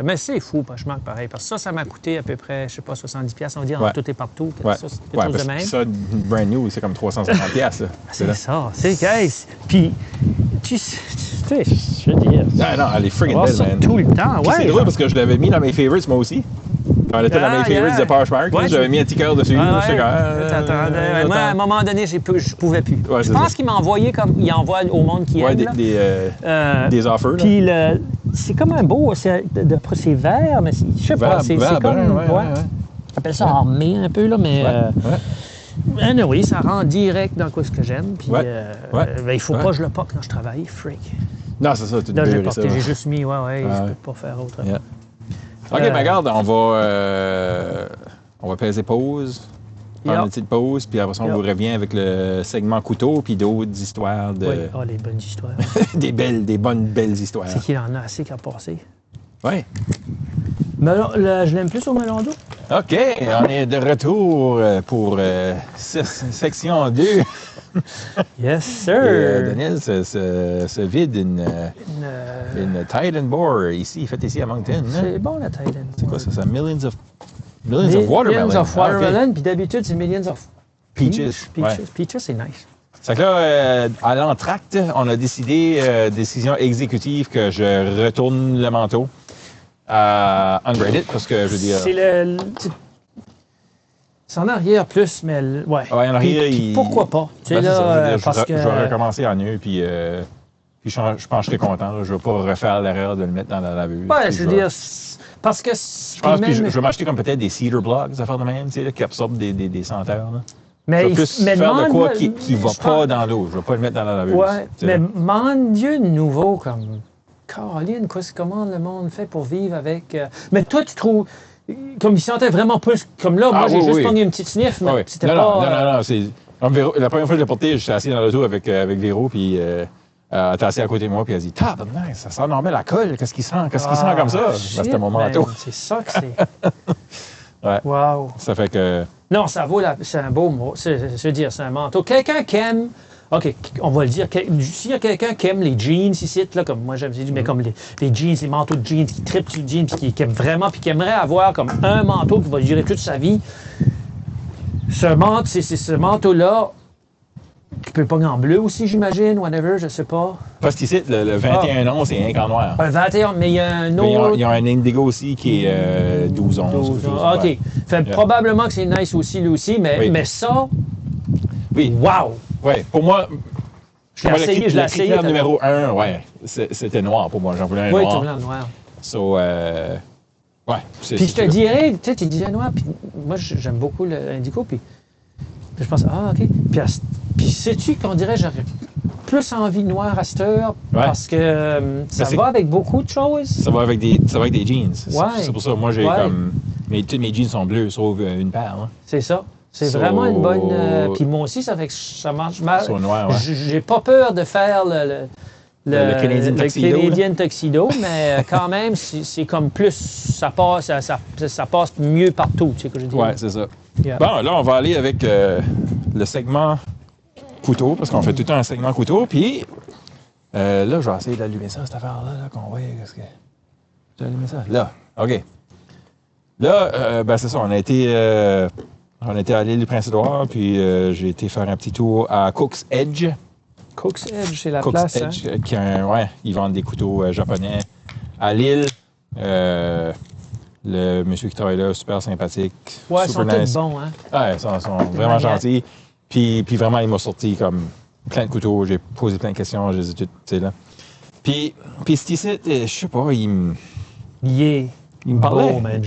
mais c'est fou, Poshmark, pareil. Parce que ça m'a coûté à peu près, je sais pas, 70$. On va dire en tout et partout. Ça, c'est quelque chose de même. Ça, brand new, c'est comme 350$. C'est ça. C'est guys. Puis, tu sais, je veux dire. Non, elle est friggin' belle, man. Tout le temps, ouais. C'est drôle parce que je l'avais mis dans mes favorites, moi aussi. Quand elle était dans mes favorites de Poshmark, j'avais mis un petit cœur dessus. Moi, à un moment donné, je pouvais plus. Je pense qu'il m'a envoyé comme il envoie au monde qui aime. Des offers. Puis c'est comme un beau, c'est vert, mais je sais pas, c'est comme... On appelle ça armé un peu, là, mais... oui, ça rend direct dans quoi ce que j'aime. Puis il faut pas que je le porte quand je travaille, freak. Non, c'est ça, tu là, j'ai juste mis, je peux pas faire autre. OK, ben regarde, on va peser pause, faire une petite pause, puis après ça, on vous revient avec le segment couteau, puis d'autres histoires de... Oui, les bonnes histoires. des bonnes, belles histoires. C'est qu'il en a assez qu'à passer. Oui. Je l'aime plus au melon d'eau. OK, on est de retour pour section 2. Yes, sir. Daniel se vide une Titan Boar ici, faite ici à Moncton. C'est bon, la Titan. C'est quoi ça? C'est Millions of Watermelon. Millions of Watermelon, puis d'habitude, c'est Millions of Peaches. Peaches, c'est nice. C'est que là, à l'entracte, on a décidé, décision exécutive, que je retourne le manteau à Ungraded, parce que je veux dire... C'est en arrière plus, mais... Ouais, en arrière, puis pourquoi pas? Je vais recommencer en eux, puis je pense que je serais content. Là. Je ne vais pas refaire l'erreur de le mettre dans la laveuse. Ouais, je veux dire... Parce que... Je pense que je vais m'acheter comme peut-être des cedar blocks, des affaires de même, tu sais, là, qui absorbent des senteurs. Là. Mais je vais plus faire de quoi qui ne va pas dans l'eau. Je ne vais pas le mettre dans la laveuse. Ouais, mais mon Dieu, de nouveau, comme... Caroline, comment le monde fait pour vivre avec... Mais toi, tu trouves... Comme il sentait vraiment plus... Comme là, moi, j'ai juste pogné une petite sniff, mais c'était pas... Non. La première fois que je l'ai porté, j'étais assis dans l'auto avec Véro, puis elle était assise à côté de moi, puis elle dit « Tabarnak, ça sent normal la colle. Qu'est-ce qu'il sent? Qu'est-ce qu'il sent comme ça? » C'était mon manteau. C'est ça que c'est. Ouais. Wow. Ça fait que... Non, ça vaut c'est un beau mot. Je veux dire, c'est un manteau. Quelqu'un qui aime... OK, on va le dire. S'il y a quelqu'un qui aime les jeans ici, là, comme moi j'aime dire, mais comme les jeans, les manteaux de jeans, qui trippent sur le jeans, puis qui aime vraiment, puis qui aimerait avoir comme un manteau qui va durer toute sa vie, ce manteau-là, qui peut pogner en bleu aussi, j'imagine, whatever, je sais pas. Parce qu'ici, le 21 onces, c'est rien qu'en noir. Un 21, mais il y a un autre... Il y a un indigo aussi qui est 12 onces. OK. Fait probablement que c'est nice aussi, lui aussi, mais ça... Oui. Wow! Oui, pour moi, je l'ai essayé. Le critère numéro 1, c'était noir pour moi. J'en voulais un noir. Oui, tu voulais un noir. So, puis je te dirais, tu sais, tu disais noir, puis moi, j'aime beaucoup l'indigo, puis je pense, OK. Puis sais-tu qu'on dirait, j'aurais plus envie de noir à cette heure, parce que ça va avec beaucoup de choses. Ça va avec des jeans. Ouais. C'est pour ça, moi, j'ai comme... Tous mes jeans sont bleus, sauf une paire. Hein. C'est ça. C'est vraiment une bonne... Puis moi aussi, ça fait que ça marche mal. Noir, J'ai pas peur de faire le Canadian Tuxedo, mais quand même, c'est comme plus... Ça passe mieux partout, tu sais que je dis. Oui, c'est ça. Yeah. Bon, là, on va aller avec le segment couteau, parce qu'on fait tout le temps un segment couteau, puis là, je vais essayer d'allumer ça, cette affaire-là, qu'on voit, qu'est-ce que... Tu as allumé ça? Là, OK. Là, c'est ça, on a été à l'île du Prince-Édouard, puis j'ai été faire un petit tour à Cook's Edge. Cook's Edge, c'est la Cook's place, Edge, ils vendent des couteaux japonais à l'île. Le monsieur qui travaille là, super sympathique. Ouais, super ils sont nice. tous bons, hein? Ouais, ils sont vraiment gentils. Puis vraiment, il m'a sorti comme plein de couteaux. J'ai posé plein de questions, je les ai toutes, tu sais, là. Puis c'est ici, je sais pas, Il est Il me parlait. Bon, man,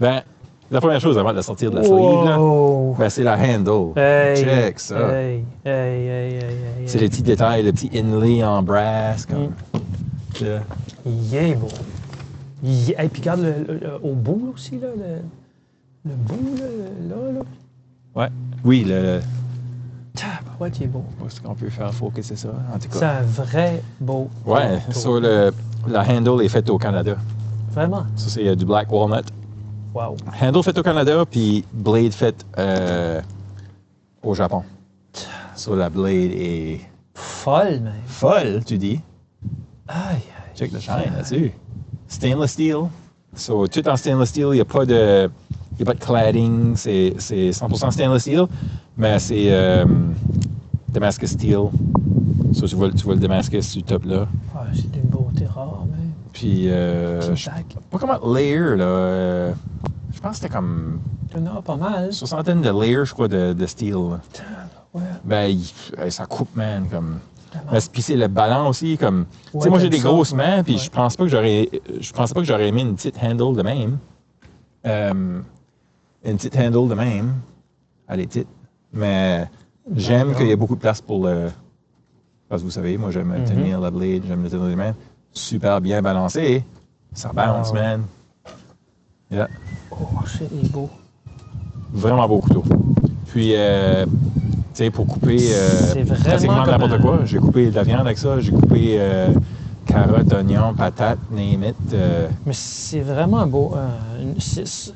Ben, la première chose avant de sortir de la sleeve, là, ben, c'est la handle. Check ça. C'est les petits détails, le petit inlay en brass. Comme, Il est beau. Et puis regarde au bout aussi, là, le bout, là. Ouais. Oui, le... Ouais, il est beau. Est-ce qu'on peut faire focuser ça, en tout cas? C'est un vrai beau. Ouais, sur la handle est faite au Canada. Vraiment? Ça, c'est du Black Walnut. Wow. Handle fait au Canada, puis blade fait au Japon. So, la blade est... Folle, même. Folle, tu dis? Aïe. Check le shine là-dessus. Stainless steel. So, tout en stainless steel, il n'y a pas de cladding. C'est 100% stainless steel, mais c'est Damascus steel. So, tu vois le Damascus du top là. Ah, c'est d'une beauté rare, même. Puis, pas comment layer, là. Je pense que c'était comme... Il y en a pas mal. Soixantaine de layers, je crois, de steel. Ouais. Ben, ça coupe, man, comme... Puis c'est le ballon aussi, comme... Ouais, tu sais, moi, j'ai des ça, grosses mains, puis ouais. je pensais pas que j'aurais aimé une petite handle de même. Une petite handle de même. Elle est petite. Mais j'aime qu'il y ait beaucoup de place pour le... Parce que vous savez, moi, j'aime tenir la blade, j'aime le tenir les mains. Super bien balancé. Ça bounce, man. Yeah. Oh, c'est beau. Vraiment beau couteau. Puis, tu sais, pour couper pratiquement n'importe quoi. J'ai coupé de la viande avec ça. J'ai coupé carottes, oignons, patates, name it. Mais c'est vraiment beau.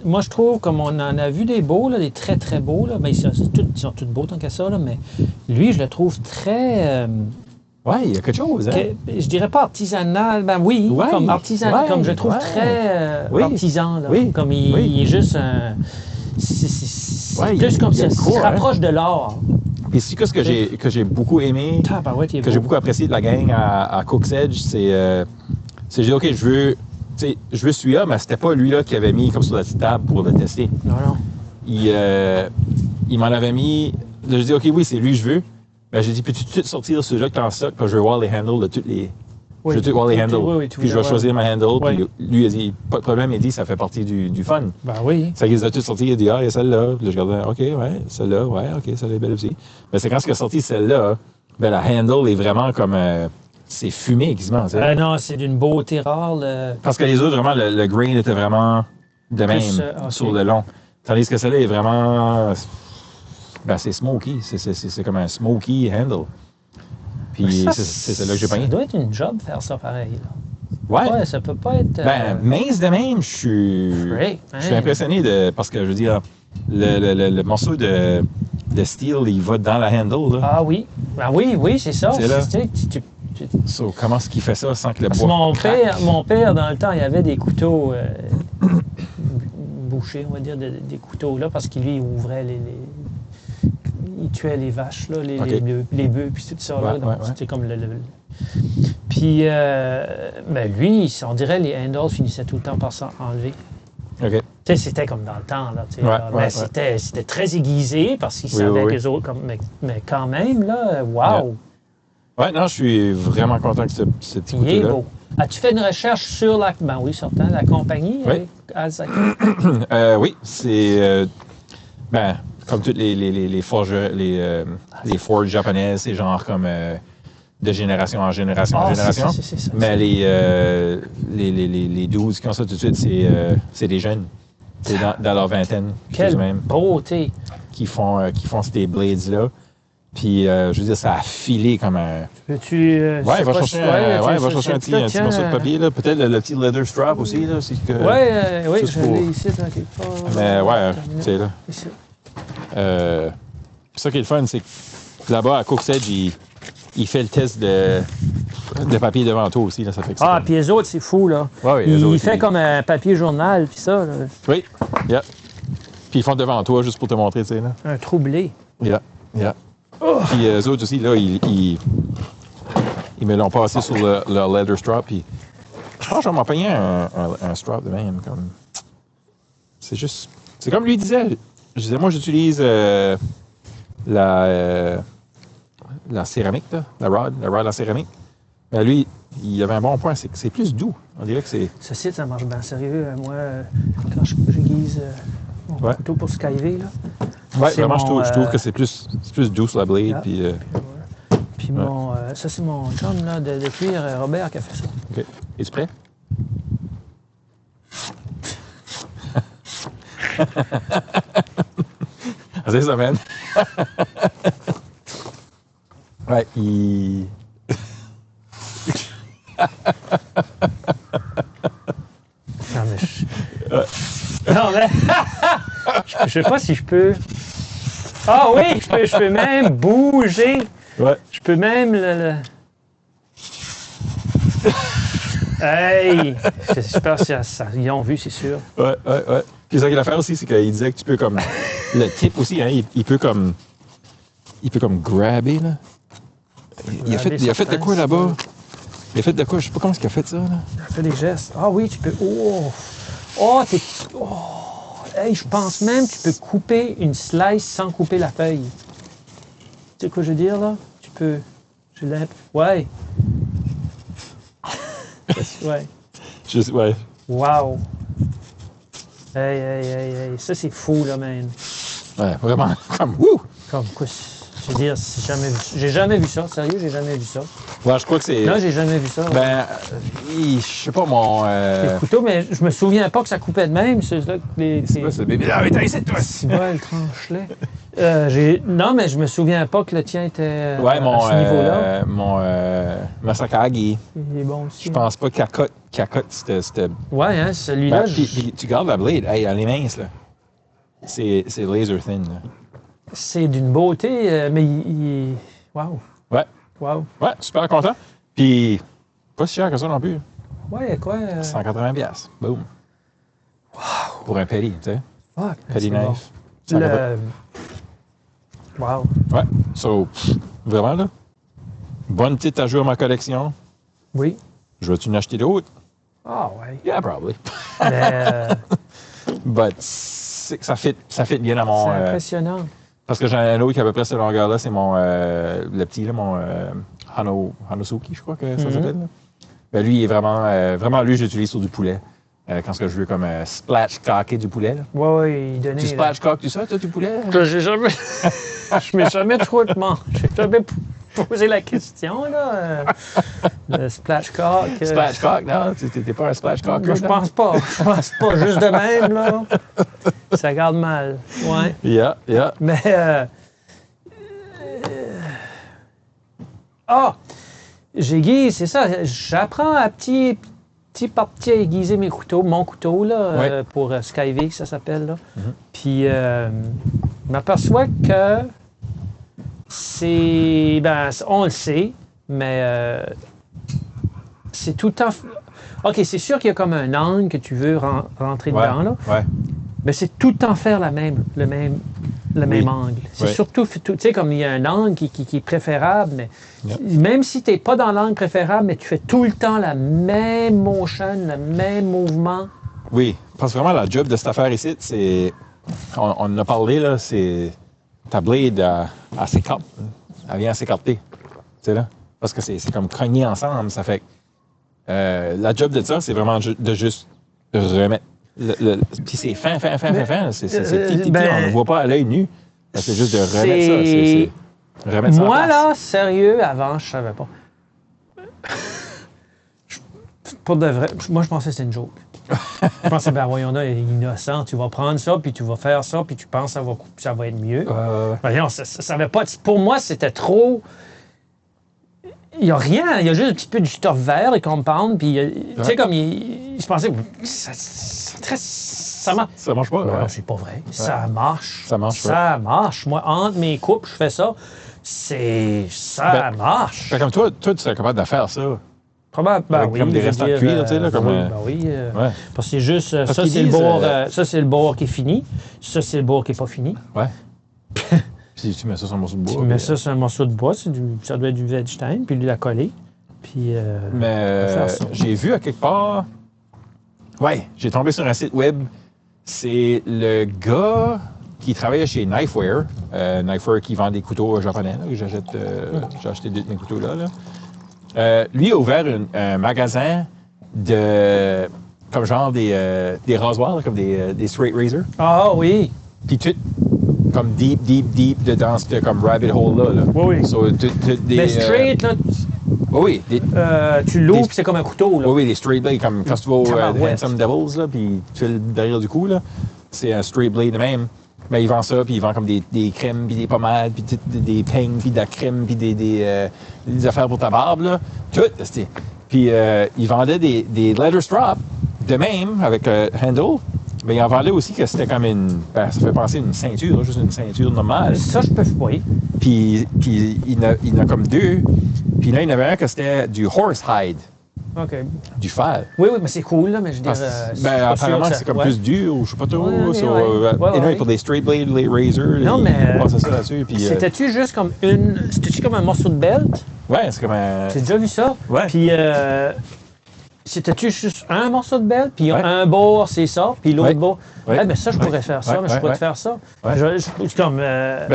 Moi, je trouve, comme on en a vu des beaux, là, des très, très beaux, là, ben, ils sont tous beaux tant qu'à ça, là, mais lui, je le trouve très... ouais, il y a quelque chose, hein? Je dirais pas artisanal, ben oui, ouais, comme artisanal, ouais, comme je trouve très artisan, là, comme il est juste un... C'est plus comme ça, il se rapproche de l'art. Puis c'est ce que j'ai beaucoup aimé, que j'ai beaucoup apprécié de la gang à Cook's Edge, c'est j'ai dit, OK, je veux celui-là, mais c'était pas lui-là qui avait mis comme sur la petite table pour le tester. Non. Il m'en avait mis, j'ai dit, OK, oui, c'est lui que je veux. Ben, j'ai dit, peux-tu tout de suite sortir celui-là que t'es en stock, puis je vais voir les handles de toutes les... Oui, je vais tout voir les handles. Puis je vais choisir ma handle. Oui. Puis lui, il a dit, pas de problème, il dit, ça fait partie du fun. Ben oui. Ça qu'ils ont tous sorti, il a dit, ah, il y a celle-là. Puis là, je regardais, OK, ouais, celle-là, ouais, OK, celle-là est belle aussi. Mais c'est quand il a sorti celle-là, ben la handle est vraiment comme... c'est fumé, quasiment. Non, c'est d'une beauté rare. Parce que les autres, vraiment, le grain était vraiment de même, sur le long. Tandis que celle-là est vraiment... Ben, c'est smoky. C'est comme un smoky handle. Puis c'est celle-là que j'ai pogné. Ça doit être une job faire ça pareil. Là. Ouais. Ça peut pas être... Ben, mince de même, je suis impressionné parce que, je veux dire, le morceau de steel, il va dans la handle. Là. Ah oui. Ben oui, c'est ça. C'est là. So, comment est-ce qu'il fait ça sans que le bois mon père, dans le temps, il avait des couteaux bouchés, on va dire, des couteaux là, parce qu'il lui ouvrait il tuait les vaches, là, les bœufs, puis tout ça. Là, donc, c'était comme Puis, ben lui, on dirait les handles finissaient tout le temps par s'enlever. OK. Tu sais, c'était comme dans le temps, là. Mais c'était très aiguisé, parce qu'ils savaient que les autres... Mais quand même, là, wow! Ouais, non, je suis vraiment content que ce petit couteau-là. Il est beau. As-tu fait une recherche sur la compagnie avec Alasaka? Oui, c'est... comme toutes les forges, les forges japonaises, c'est genre comme de génération en génération en génération. Mais les 12 qui ont ça tout de suite, c'est des jeunes. C'est dans leur vingtaine. Quelle beauté! Qui font ces blades-là. Puis, je veux dire, ça a filé comme un... Peux-tu... va chercher un petit morceau de papier, là. Peut-être le petit leather strap aussi, là. Oui, je l'ai ici, dans quelque part. Mais ouais, tu sais, là. Ici. Ça qui est le fun, c'est que là-bas, à Cook's Edge, il fait le test de papier devant toi aussi, là. Ça fait que puis les autres, c'est fou, là. Ouais, il fait comme un papier journal, puis ça, là. Oui, yeah. Puis ils font devant toi, juste pour te montrer, tu sais, là. Un troublé. Yeah. Puis eux autres aussi, là, ils me l'ont passé sur leur leather strap. Puis je pense que j'en m'en payé un strap de même. Comme... C'est comme lui disait. Je disais, moi, j'utilise la céramique, là, la rod en céramique. Mais lui, il avait un bon point, c'est que c'est plus doux. On dirait que c'est... Ceci, ça marche bien sérieux. Moi, quand j'aiguise mon couteau pour skyver, là... Oui, vraiment, je trouve que c'est plus doux sur la blade. Puis ça, c'est mon chum là, de cuir, Robert, qui a fait ça. OK. Es-tu prêt? C'est ça, man. Ouais, il... Non, mais non, mais... je sais pas si je peux... Ah oui, je peux même bouger. Ouais. Je peux même Hey! J'espère que ça, ils ont vu, c'est sûr. Ouais. Puis ça qu'il a fait aussi, c'est qu'il disait que tu peux comme... Le tip aussi, hein, il peut comme grabber, là. Il a fait de quoi là-bas? Il a fait de quoi? Je sais pas comment est-ce qu'il a fait ça, là. Il a fait des gestes. Ah oui, tu peux... Hey, je pense même que tu peux couper une slice sans couper la feuille. Tu sais quoi je veux dire, là? Tu peux... Ouais. Ouais. Ouais. Wow. Hey. Ça, c'est fou, là, man. Ouais, vraiment. Comme, wouh! Comme quoi, je veux dire, j'ai jamais vu ça. Sérieux, j'ai jamais vu ça. Ouais, je crois que c'est... Non, j'ai jamais vu ça. Ben, je sais pas, mon... Les couteaux, mais je me souviens pas que ça coupait de même. C'est là que C'est quoi, ce bébé? Ah, mais t'as essayé de toi! C'est bon, le tranchelet. Non, mais je me souviens pas que le tien était à ce niveau-là. Mon Masakage, Il est bon aussi. je pense pas qu'Akot, c'était... Ouais, hein, celui-là. Ben, puis tu gardes la blade, hey, elle est mince, là. C'est laser thin, là. C'est d'une beauté, mais il... Wow. Ouais. Wow. Ouais, super content. Puis, pas si cher que ça non plus. Ouais, quoi? 180 $. Boom. Wow. Pour un petty, tu sais. Fuck. Petty knife. Bon. Wow. Ouais. So, vraiment, là. Bonne petite ajout à ma collection. Oui. Je vais-tu en acheter d'autres? Ah, ouais. Yeah, probably. Mais... But, ça fit bien à mon... C'est impressionnant. Parce que j'en ai un autre qui a à peu près cette longueur-là, c'est mon... le petit, là, mon Hanosuki, je crois que ça s'appelle. Là. Ben, lui, il est vraiment, lui, je l'utilise sur du poulet. Quand je veux comme splatchcocker du poulet. Là. Ouais, il donnait... Tu splatchcockes tout ça, toi, du poulet? J'ai jamais... je m'ai jamais trop demandé. J'ai jamais posé la question, là. Le splashcock. Splashcock, non? T'es pas un splashcock? Je pense pas. Je pense pas. Juste de même, là. Ça garde mal. Ouais. Yeah. Mais... j'aiguise, c'est ça. J'apprends à petit par petit à aiguiser mes couteaux, mon couteau, là, pour Skyvig, ça s'appelle, là. Mm-hmm. Puis, je m'aperçois que c'est... Ben, on le sait, mais c'est tout le temps... OK, c'est sûr qu'il y a comme un angle que tu veux rentrer dedans, là. Ouais. Mais c'est tout le temps faire le même angle. C'est surtout, tu sais, comme il y a un angle qui est préférable, mais même si tu n'es pas dans l'angle préférable, mais tu fais tout le temps la même motion, le même mouvement. Oui, parce que vraiment, la job de cette affaire ici, c'est... On en a parlé, là, c'est... Ta blade, elle s'écarte. Elle vient s'écarter. Tu sais, là? Parce que c'est comme cogner ensemble. Ça fait que... la job de ça, c'est vraiment de juste remettre... Puis c'est fin. C'est petit, on ne le voit pas à l'œil nu. C'est juste de remettre ça. C'est remettre ça en place. Moi, là, sérieux, avant, je savais pas. Pour de vrai, moi, je pensais que c'était une joke. Je pensais, ben voyons là, il est innocent. Tu vas prendre ça, puis tu vas faire ça, puis tu penses que ça va être mieux. Voyons, ça avait pas... Pour moi, c'était trop... Il n'y a rien. Il y a juste un petit peu du stuff vert et compound, puis tu sais, comme je pensais... Ça marche. Ça marche pas. Non, c'est pas vrai. Ouais. Ça marche. Ça marche. Moi, entre mes coupes, je fais ça. Ça marche. Comme toi, tu serais capable de faire ça. Probablement, oui. Comme des restants de cuir, tu sais, là. Oui. Parce que c'est juste... Ça, c'est le bord, ça, c'est le bord qui est fini. Ça, c'est le bord qui n'est pas fini. Ouais. Puis tu mets ça sur un morceau de bois. Tu mets ça sur un morceau de bois. Ça doit être du Wettstein, puis lui la coller. Puis... Mais j'ai vu à quelque part... Ouais, j'ai tombé sur un site web. C'est le gars qui travaillait chez Knifeware. Knifeware qui vend des couteaux japonais. J'ai acheté deux de mes couteaux là. Lui a ouvert un magasin de... comme genre des rasoirs, là, comme des straight razors. Ah oui. Puis tout comme deep dedans ce comme rabbit hole là. Oui. So, mais straight, là... Oui, tu l'ouvres, puis c'est comme un couteau, là. Oui, des straight blades, comme quand tu vas au Handsome Devils, là, puis tu fais le derrière du cou, là. C'est un straight blade de même. Mais ils vendent ça, puis ils vendent comme des crèmes, puis des pommades, puis des peignes, puis de la crème, puis des affaires pour ta barbe, là. Tout, c'était. Puis ils vendaient des leather straps, de même, avec handle. Mais ils en vendaient aussi que c'était comme ça fait penser à une ceinture, juste une ceinture normale. Ça, je peux... Oui. Puis il y en a comme deux. Puis là, il y en avait un que c'était du horse hide. OK. Du fer. Oui, mais c'est cool, là, mais je dirais... apparemment, c'est comme plus dur, ou je sais pas trop. Pour des straight blade razors, non, mais... passaient ça là-dessus. Puis, c'était-tu juste comme c'était-tu comme un morceau de belt? Ouais, c'est comme un... J'ai déjà vu ça. Ouais. Puis... c'était-tu juste un morceau de belt, puis un bord, c'est ça, puis l'autre bord... Ouais. Ben ça, je pourrais faire ça, mais je pourrais te faire ça. Ouais. Comme...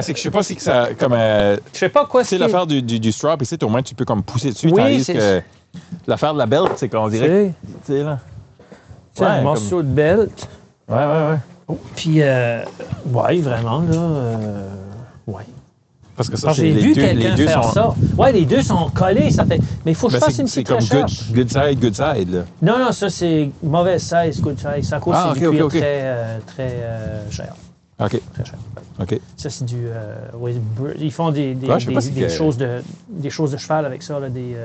c'est que je sais pas si que ça... comme je sais pas quoi c'est l'affaire du strap, ici, au moins, tu peux comme pousser dessus, tandis que l'affaire de la belt, c'est qu'on dirait... Tu sais, là... C'est un morceau de belt. Ouais. Oh, puis, ouais, vraiment, là... ouais. Parce que ça, j'ai vu quelqu'un faire ça. Ouais, les deux sont collés, ça fait... Mais il faut que je fasse une petite recherche. C'est comme good side, là. Non, ça, c'est mauvaise size, good size. Ça coûte du cuir très cher. OK. Très cher. OK. Ça, c'est du... ils font des choses de cheval avec ça, là, des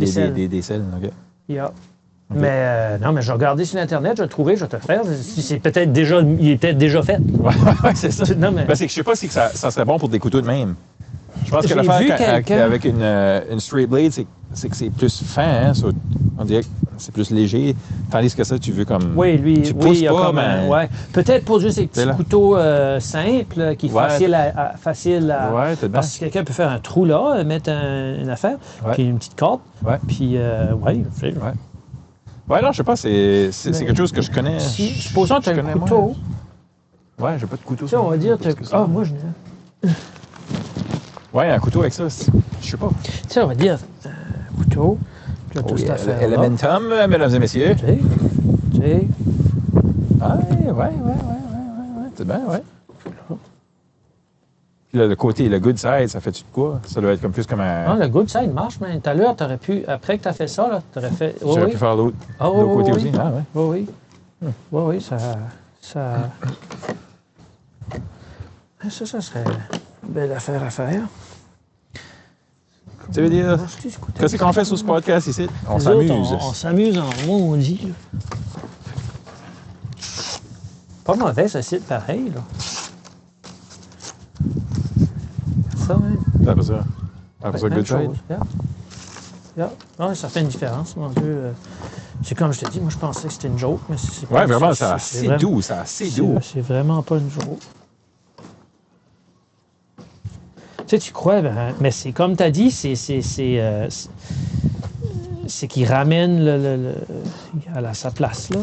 selles. Des selles, OK. Yeah. Okay. Mais non, mais j'ai regardé sur Internet, je l'ai trouvé, je vais te le faire. Il est peut-être déjà fait. Ouais, c'est ça. Non, mais... c'est que je sais pas si ça serait bon pour des couteaux de même. Je pense que l'affaire avec une straight blade, c'est que c'est plus fin, hein, on dirait que c'est plus léger, tandis que ça, tu veux comme... Oui, lui, tu pousses il y a pas, comme mais... peut-être pour juste ces petits couteaux simples, qui sont faciles à... Ouais, parce que quelqu'un peut faire un trou là, mettre une affaire, puis une petite corde, puis Ouais, non, je sais pas, c'est quelque chose que je connais. Supposons que tu as un couteau. Ouais, j'ai pas de couteau. Ça, on va dire... moi, je dis... Ouais, un couteau avec ça, je sais pas. Tu sais, on va dire un couteau, puis toute cette affaire-là. Elementum, mesdames et messieurs. Tu sais. Ouais. C'est bien, ouais. Puis là, le côté, le good side, ça fait-tu de quoi? Ça doit être comme plus comme un... Non, le good side marche, mais tout à l'heure, t'aurais pu, après que t'as fait ça, là, t'aurais fait... J'aurais pu faire l'autre côté aussi. Ah, ouais. Oui, ça... Ça serait une belle affaire à faire. Tu veux dire, qu'est-ce qu'on fait sur ce podcast ici? On s'amuse. On s'amuse en maudit. Pas mauvais, ce site, pareil, là. Ça, hein? C'est pas ça. C'est pas ça, good side. Non, ça fait une différence, mon Dieu. C'est comme je te dis, moi, je pensais que c'était une joke, mais c'est pas... Ouais, vraiment, c'est assez doux, C'est vraiment pas une joke. Tu sais, tu crois, mais c'est comme tu as dit, c'est qu'il ramène à sa place, là.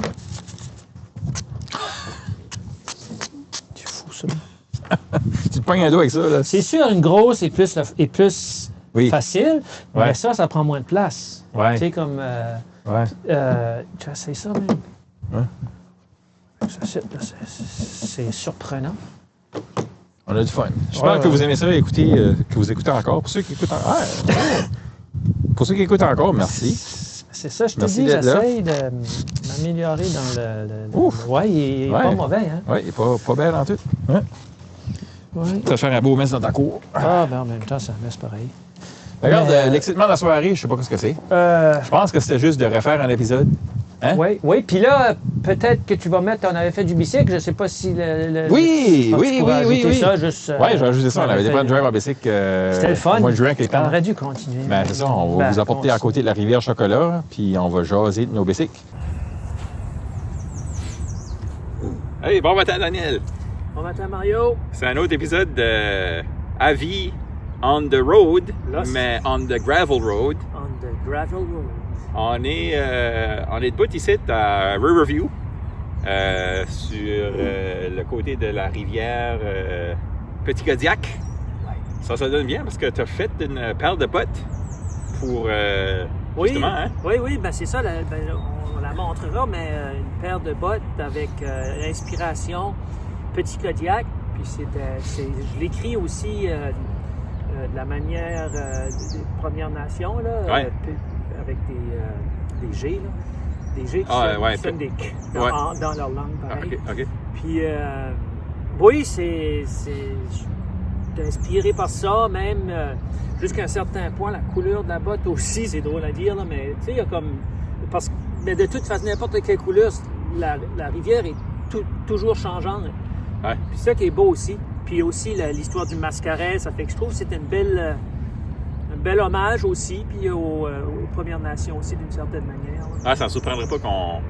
C'est fou, ça. Tu te pognes un dos avec ça, là. C'est sûr, une grosse est plus facile, mais ça prend moins de place. Ouais. Tu sais, comme... tu essayes ça, même. Ouais. C'est surprenant. On a du fun. J'espère que vous aimez ça, que vous écoutez encore. Pour ceux qui écoutent encore, merci. C'est ça, je te dis, j'essaye de m'améliorer dans le... Ouf! Oui, il n'est pas mauvais, hein? Oui, il n'est pas belle en tout. Ouais. Ça va faire un beau mess dans ta cour. Ah, ben en même temps, c'est un mess pareil. Regarde, l'excitement de la soirée, je sais pas ce que c'est. Je pense que c'était juste de refaire un épisode. Hein? Oui. Puis là, peut-être que tu vas mettre... On avait fait du bicycle, je ne sais pas si Oui. Ça, juste... Oui, j'ai ajouté ça. On avait des bonnes drive en bicycle. C'était le fun. Au mois de juin, on aurait dû continuer. Ben, c'est ça. On va vous apporter à côté de la rivière Chocolat, puis on va jaser de nos bicycles. Hey, bon matin, Daniel. Bon matin, Mario. C'est un autre épisode de Avis on the road, mais on the gravel road. On the gravel road. On est debout ici à Riverview, sur le côté de la rivière Petit Kodiak. Ouais. Ça donne bien parce que tu as fait une paire de bottes pour justement, hein? Oui, ben c'est ça, on la montrera, mais une paire de bottes avec inspiration Petit Kodiak, puis je l'écris aussi de la manière des Premières Nations, là, avec des G, là. Des G qui sonnent des K dans leur langue, pareil. OK. Puis, oui, c'est inspiré par ça, même jusqu'à un certain point, la couleur de la botte aussi, c'est drôle à dire, là, mais tu sais, il y a comme... mais de toute façon, n'importe quelle couleur, la rivière est toujours changeante. Ouais. Puis ça qui est beau aussi. Puis aussi, l'histoire du mascaret, ça fait que je trouve que c'est un bel hommage aussi, puis aux Premières Nations aussi, d'une certaine manière. Ah, ça ne surprendrait pas qu'on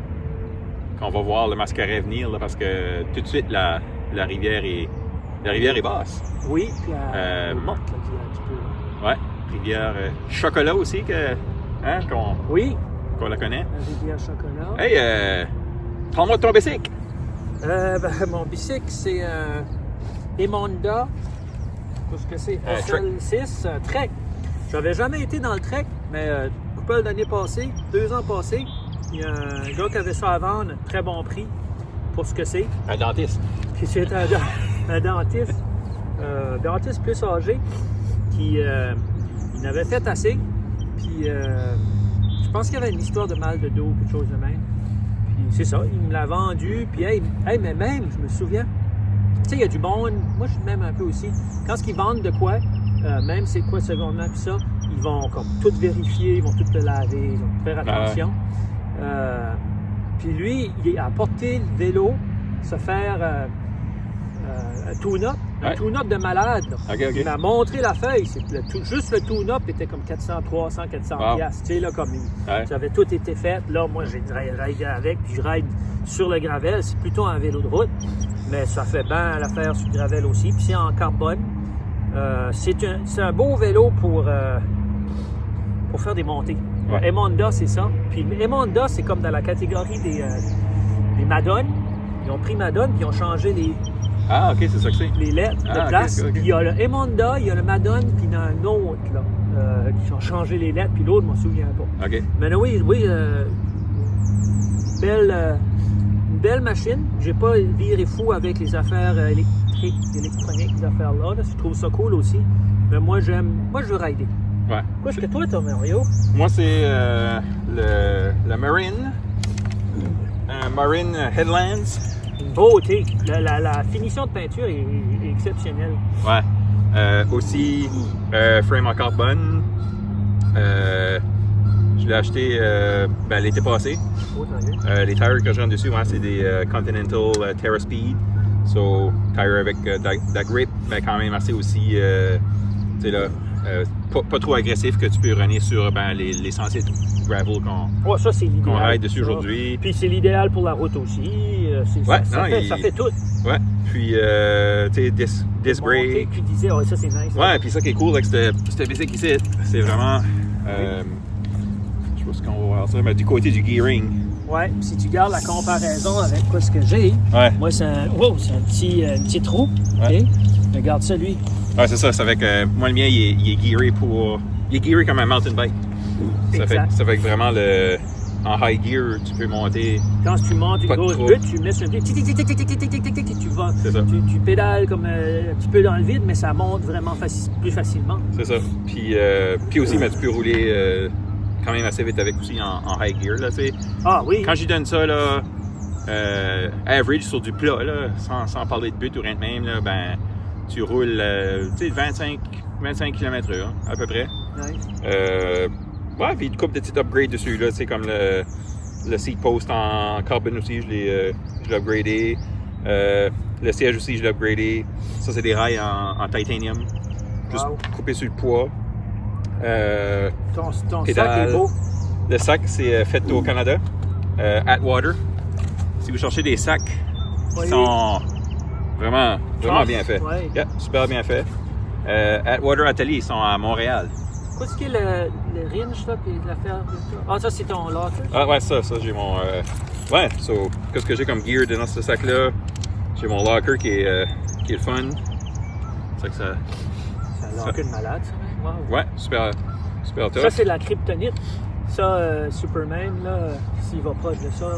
va voir le mascaret venir, là, parce que tout de suite, la rivière est basse. Oui, puis elle monte, là, un petit peu. Ouais, rivière Chocolat aussi, qu'on la connaît. La rivière Chocolat. Hey, prends-moi ton bicycle. Mon bicycle, c'est un Emonda. Qu'est-ce que c'est? SL6 Trek. J'avais jamais été dans le Trek, mais couple d'années passées, 2 ans passés, il y a un gars qui avait ça à vendre, très bon prix pour ce que c'est. Un dentiste. Puis c'est un dentiste plus âgé, qui il avait fait assez. Puis je pense qu'il y avait une histoire de mal de dos ou quelque chose de même. Puis c'est ça, il me l'a vendu. Puis mais même, je me souviens, tu sais, il y a du monde, moi je suis même un peu aussi, quand ils vendent de quoi, même c'est quoi seconde main, puis ça, ils vont comme tout vérifier, ils vont tout te laver, ils vont faire attention. Puis lui, il a apporté le vélo, se faire un tune-up, un tune-up de malade. Okay. Il m'a montré la feuille, juste le tune-up était comme 400, 300, 400 piastres. Tu sais, là, comme ça avait tout été fait. Là, moi, j'ai raidé avec, puis je raide sur le gravel. C'est plutôt un vélo de route, mais ça fait bien l'affaire sur le gravel aussi. Puis c'est en carbone. C'est un beau vélo pour faire des montées. Ouais. Emonda, c'est ça. Puis Emonda, c'est comme dans la catégorie des Madone. Ils ont pris Madone, puis ils ont changé Ah, OK, c'est ça que c'est. les lettres de place. Okay. Puis il y a le Emonda, il y a le Madone, puis il y en a un autre, là, qui ont changé les lettres, puis l'autre, je m'en souviens pas. OK. Mais oui, une belle machine. J'ai pas viré fou avec les affaires électroniques, ces affaires-là. Là. Je trouve ça cool aussi. Mais moi, je veux rider. Ouais. Qu'est-ce que toi, Mario? Moi, c'est le Marine. Marine Headlands. Une beauté. La finition de peinture est exceptionnelle. Ouais. Aussi, frame en carbone. Je l'ai acheté l'été passé. Les tires que j'ai en dessus, c'est des Continental Terra Speed. So, tire avec de la grip, mais quand même assez aussi, tu sais là, pas trop agressif que tu peux runner sur les sentiers gravel qu'on ride dessus aujourd'hui. Puis c'est l'idéal pour la route aussi. Ça fait tout. Ouais. Puis, tu sais, disc brake. Tu disais, ça c'est nice. Ouais, puis ça qui est cool avec cette bicycle ici, c'est vraiment, je sais pas ce qu'on va voir ça, mais du côté du gearing. Ouais, si tu gardes la comparaison avec ce que j'ai, moi c'est un petit trou. Ouais. Okay? Regarde ça lui. Ouais, c'est ça. Ça fait que moi le mien il est gearé il est gearé comme un mountain bike. Ça fait que vraiment en high gear tu peux monter. Quand tu montes une grosse butte, tu mets sur un pied, tu vas. C'est ça. Tu pédales comme un petit peu dans le vide, mais ça monte vraiment plus facilement. C'est ça. Puis aussi, mais tu peux rouler quand même assez vite avec aussi en high gear là, tu sais. Ah oui. Quand j'y donne ça là, average sur du plat là, sans parler de but ou rien de même là, tu roules, tu sais, 25 km/h à peu près. Nice. Ouais, puis une couple de petits upgrades dessus là, tu sais, comme le seat post en carbone aussi, je l'ai upgradé. Le siège aussi, je l'ai upgradé. Ça, c'est des rails en titanium, juste coupé sur le poids. Ton sac est beau. Le sac, c'est fait au Canada, Atwater. Si vous cherchez des sacs qui sont vraiment bien faits. Ouais. Yeah, super bien faits. Atwater Atelier, ils sont à Montréal. Qu'est-ce qui est le ringe, là, puis l'affaire? Ah, ça, c'est ton locker? Ah, ouais, ça, j'ai mon... ouais, so, qu'est-ce que j'ai comme gear dans ce sac-là? J'ai mon locker qui est le fun. C'est que ça... C'est un locker de malade, ça, même. Wow. Ouais, super. Super top. Ça, c'est la kryptonite. Ça, Superman, là, s'il va proche de ça,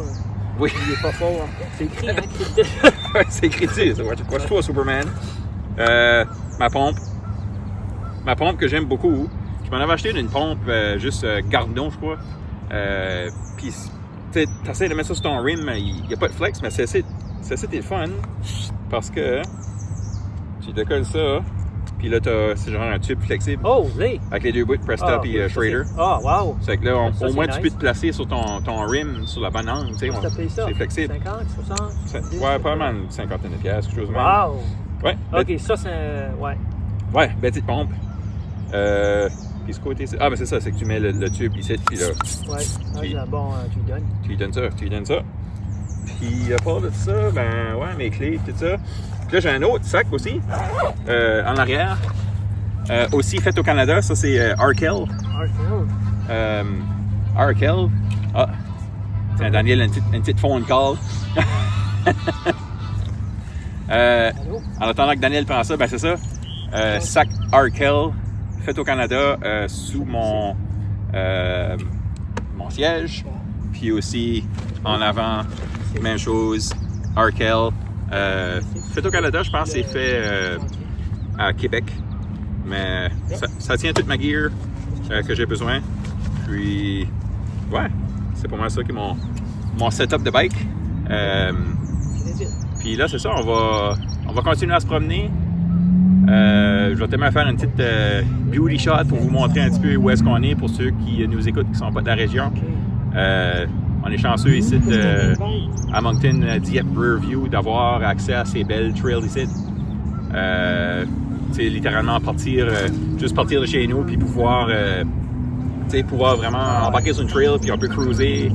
oui. Il est pas fort. Hein. C'est écrit, hein, kryptonite. C'est écrit dessus. Watch-toi, Superman. Ma pompe. Ma pompe que j'aime beaucoup. Je m'en avais acheté une pompe juste Gardon, je crois. Puis, tu essaies de mettre ça sur ton rim, il n'y a pas de flex, mais c'est le fun. Parce que tu décolles ça, puis là, c'est genre un tube flexible. Oh, oui! Avec les deux bouts de Presta et Schrader. Ah, wow! C'est que là, au moins, tu peux te placer sur ton rim, sur la bonne angle. C'est flexible. 50, 60? Ouais, pas mal une cinquantaine de pièces, quelque chose de même. Wow! Ouais. OK, ça, c'est... Ouais. Ouais, belle petite pompe. Puis ce côté, c'est ça, c'est que tu mets le tube ici, puis là. Ouais, bon, tu lui donnes. Tu lui donnes ça. Puis à part de ça, ben ouais, mes clés, tout ça. Puis là, j'ai un autre sac aussi, en arrière. Aussi fait au Canada, ça c'est Arkell. Arkell. Ah, tiens, Daniel, une petite phone call. En attendant que Daniel prend ça, ben c'est ça. Sac Arkell. Fait au Canada sous mon siège. Puis aussi en avant, même chose, Arkell. Fait au Canada, je pense que c'est fait à Québec. Mais ça tient toute ma gear que j'ai besoin. Puis, ouais, c'est pour moi ça qui est mon setup de bike. Puis là, c'est ça, on va continuer à se promener. Je vais tellement faire une petite beauty shot pour vous montrer un petit peu où est-ce qu'on est pour ceux qui nous écoutent qui ne sont pas de la région. On est chanceux ici à Moncton, Dieppe, Riverview d'avoir accès à ces belles trails ici. Littéralement juste partir de chez nous puis pouvoir vraiment embarquer sur une trail puis on peut cruiser.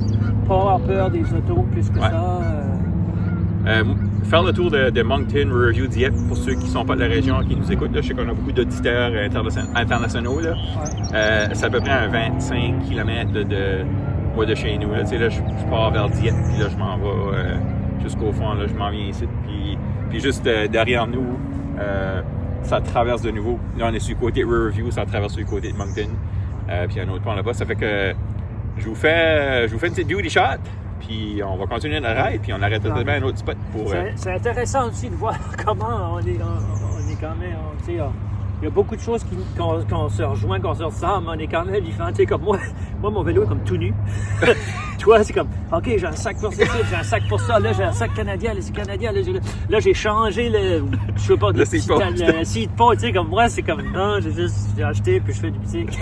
Pas avoir peur des autos plus que ça. Faire le tour de Moncton, Riverview, Dieppe, pour ceux qui ne sont pas de la région, qui nous écoutent. Là, je sais qu'on a beaucoup d'auditeurs internationaux. Là. C'est à peu près un 25 km de chez nous. Là, je pars vers Dieppe, puis là, je m'en vais jusqu'au fond. Là, je m'en viens ici. Puis juste derrière nous, ça traverse de nouveau. Là, on est sur le côté Riverview, ça traverse sur le côté de Moncton. Puis il y a un autre pont là-bas. Ça fait que je vous fais une petite beauty shot. Puis on va continuer notre ride, puis on arrête peut-être un autre spot pour... C'est intéressant aussi de voir comment on est quand même... Il y a beaucoup de choses qu'on se rejoint, qu'on se ressemble, mais on est quand même différents. Tu sais, comme moi, mon vélo est comme tout nu. Toi, c'est comme, OK, j'ai un sac pour ça, j'ai un sac pour ça, là, j'ai un sac canadien, là, c'est canadien, là, j'ai changé je sais pas, le seat pot, tu sais, comme moi, c'est comme, non, j'ai acheté, puis je fais du bicycle.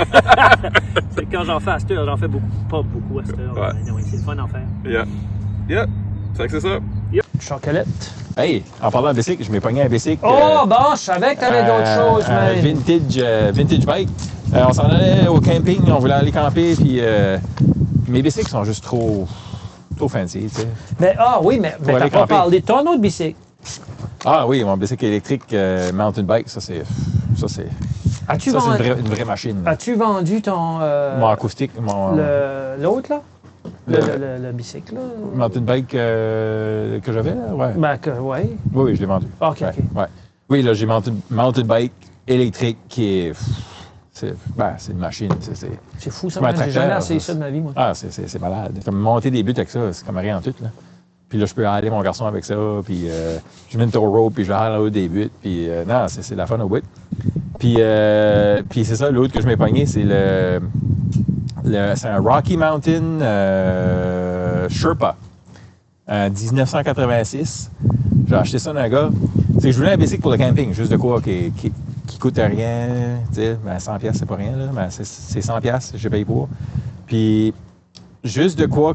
Quand j'en fais à cette heure, j'en fais pas beaucoup à cette heure. Ouais. C'est le fun d'en faire. Yeah. C'est vrai que c'est ça. Chocolate. Hey, en parlant de bicycle, je m'ai pogné un bicycle. Oh, bon, je savais que t'avais d'autres choses, man. Vintage bike. On s'en allait au camping, on voulait aller camper, puis mes bicycles sont juste trop fancy, tu sais. Mais t'as pas parlé de ton autre bicycle. Ah oui, mon bicycle électrique mountain bike, ça c'est une vraie machine. As-tu vendu ton... mon acoustique, l'autre, là? Le bicycle, là? Mountain bike que j'avais, là? Ouais. Ouais. Oui, je l'ai vendu. OK. Oui, là, j'ai mountain bike électrique qui est... C'est une machine. C'est fou, ça. J'ai jamais essayé ça de ma vie, moi. Ah, c'est malade. Comme monter des buts avec ça, c'est comme rien en tout, là. Puis là, je peux aller mon garçon avec ça, puis je mets une tow rope, puis je vais aller au des buts, puis non, c'est la fun au bout. Puis c'est ça, l'autre que je m'ai pogné, c'est c'est un Rocky Mountain Sherpa, en 1986. J'ai acheté ça d'un gars. Je voulais un bicycle pour le camping, juste de quoi qui coûte rien. Tu sais, 100$, c'est pas rien, là, mais c'est 100$, j'ai payé pour. Puis, juste de quoi.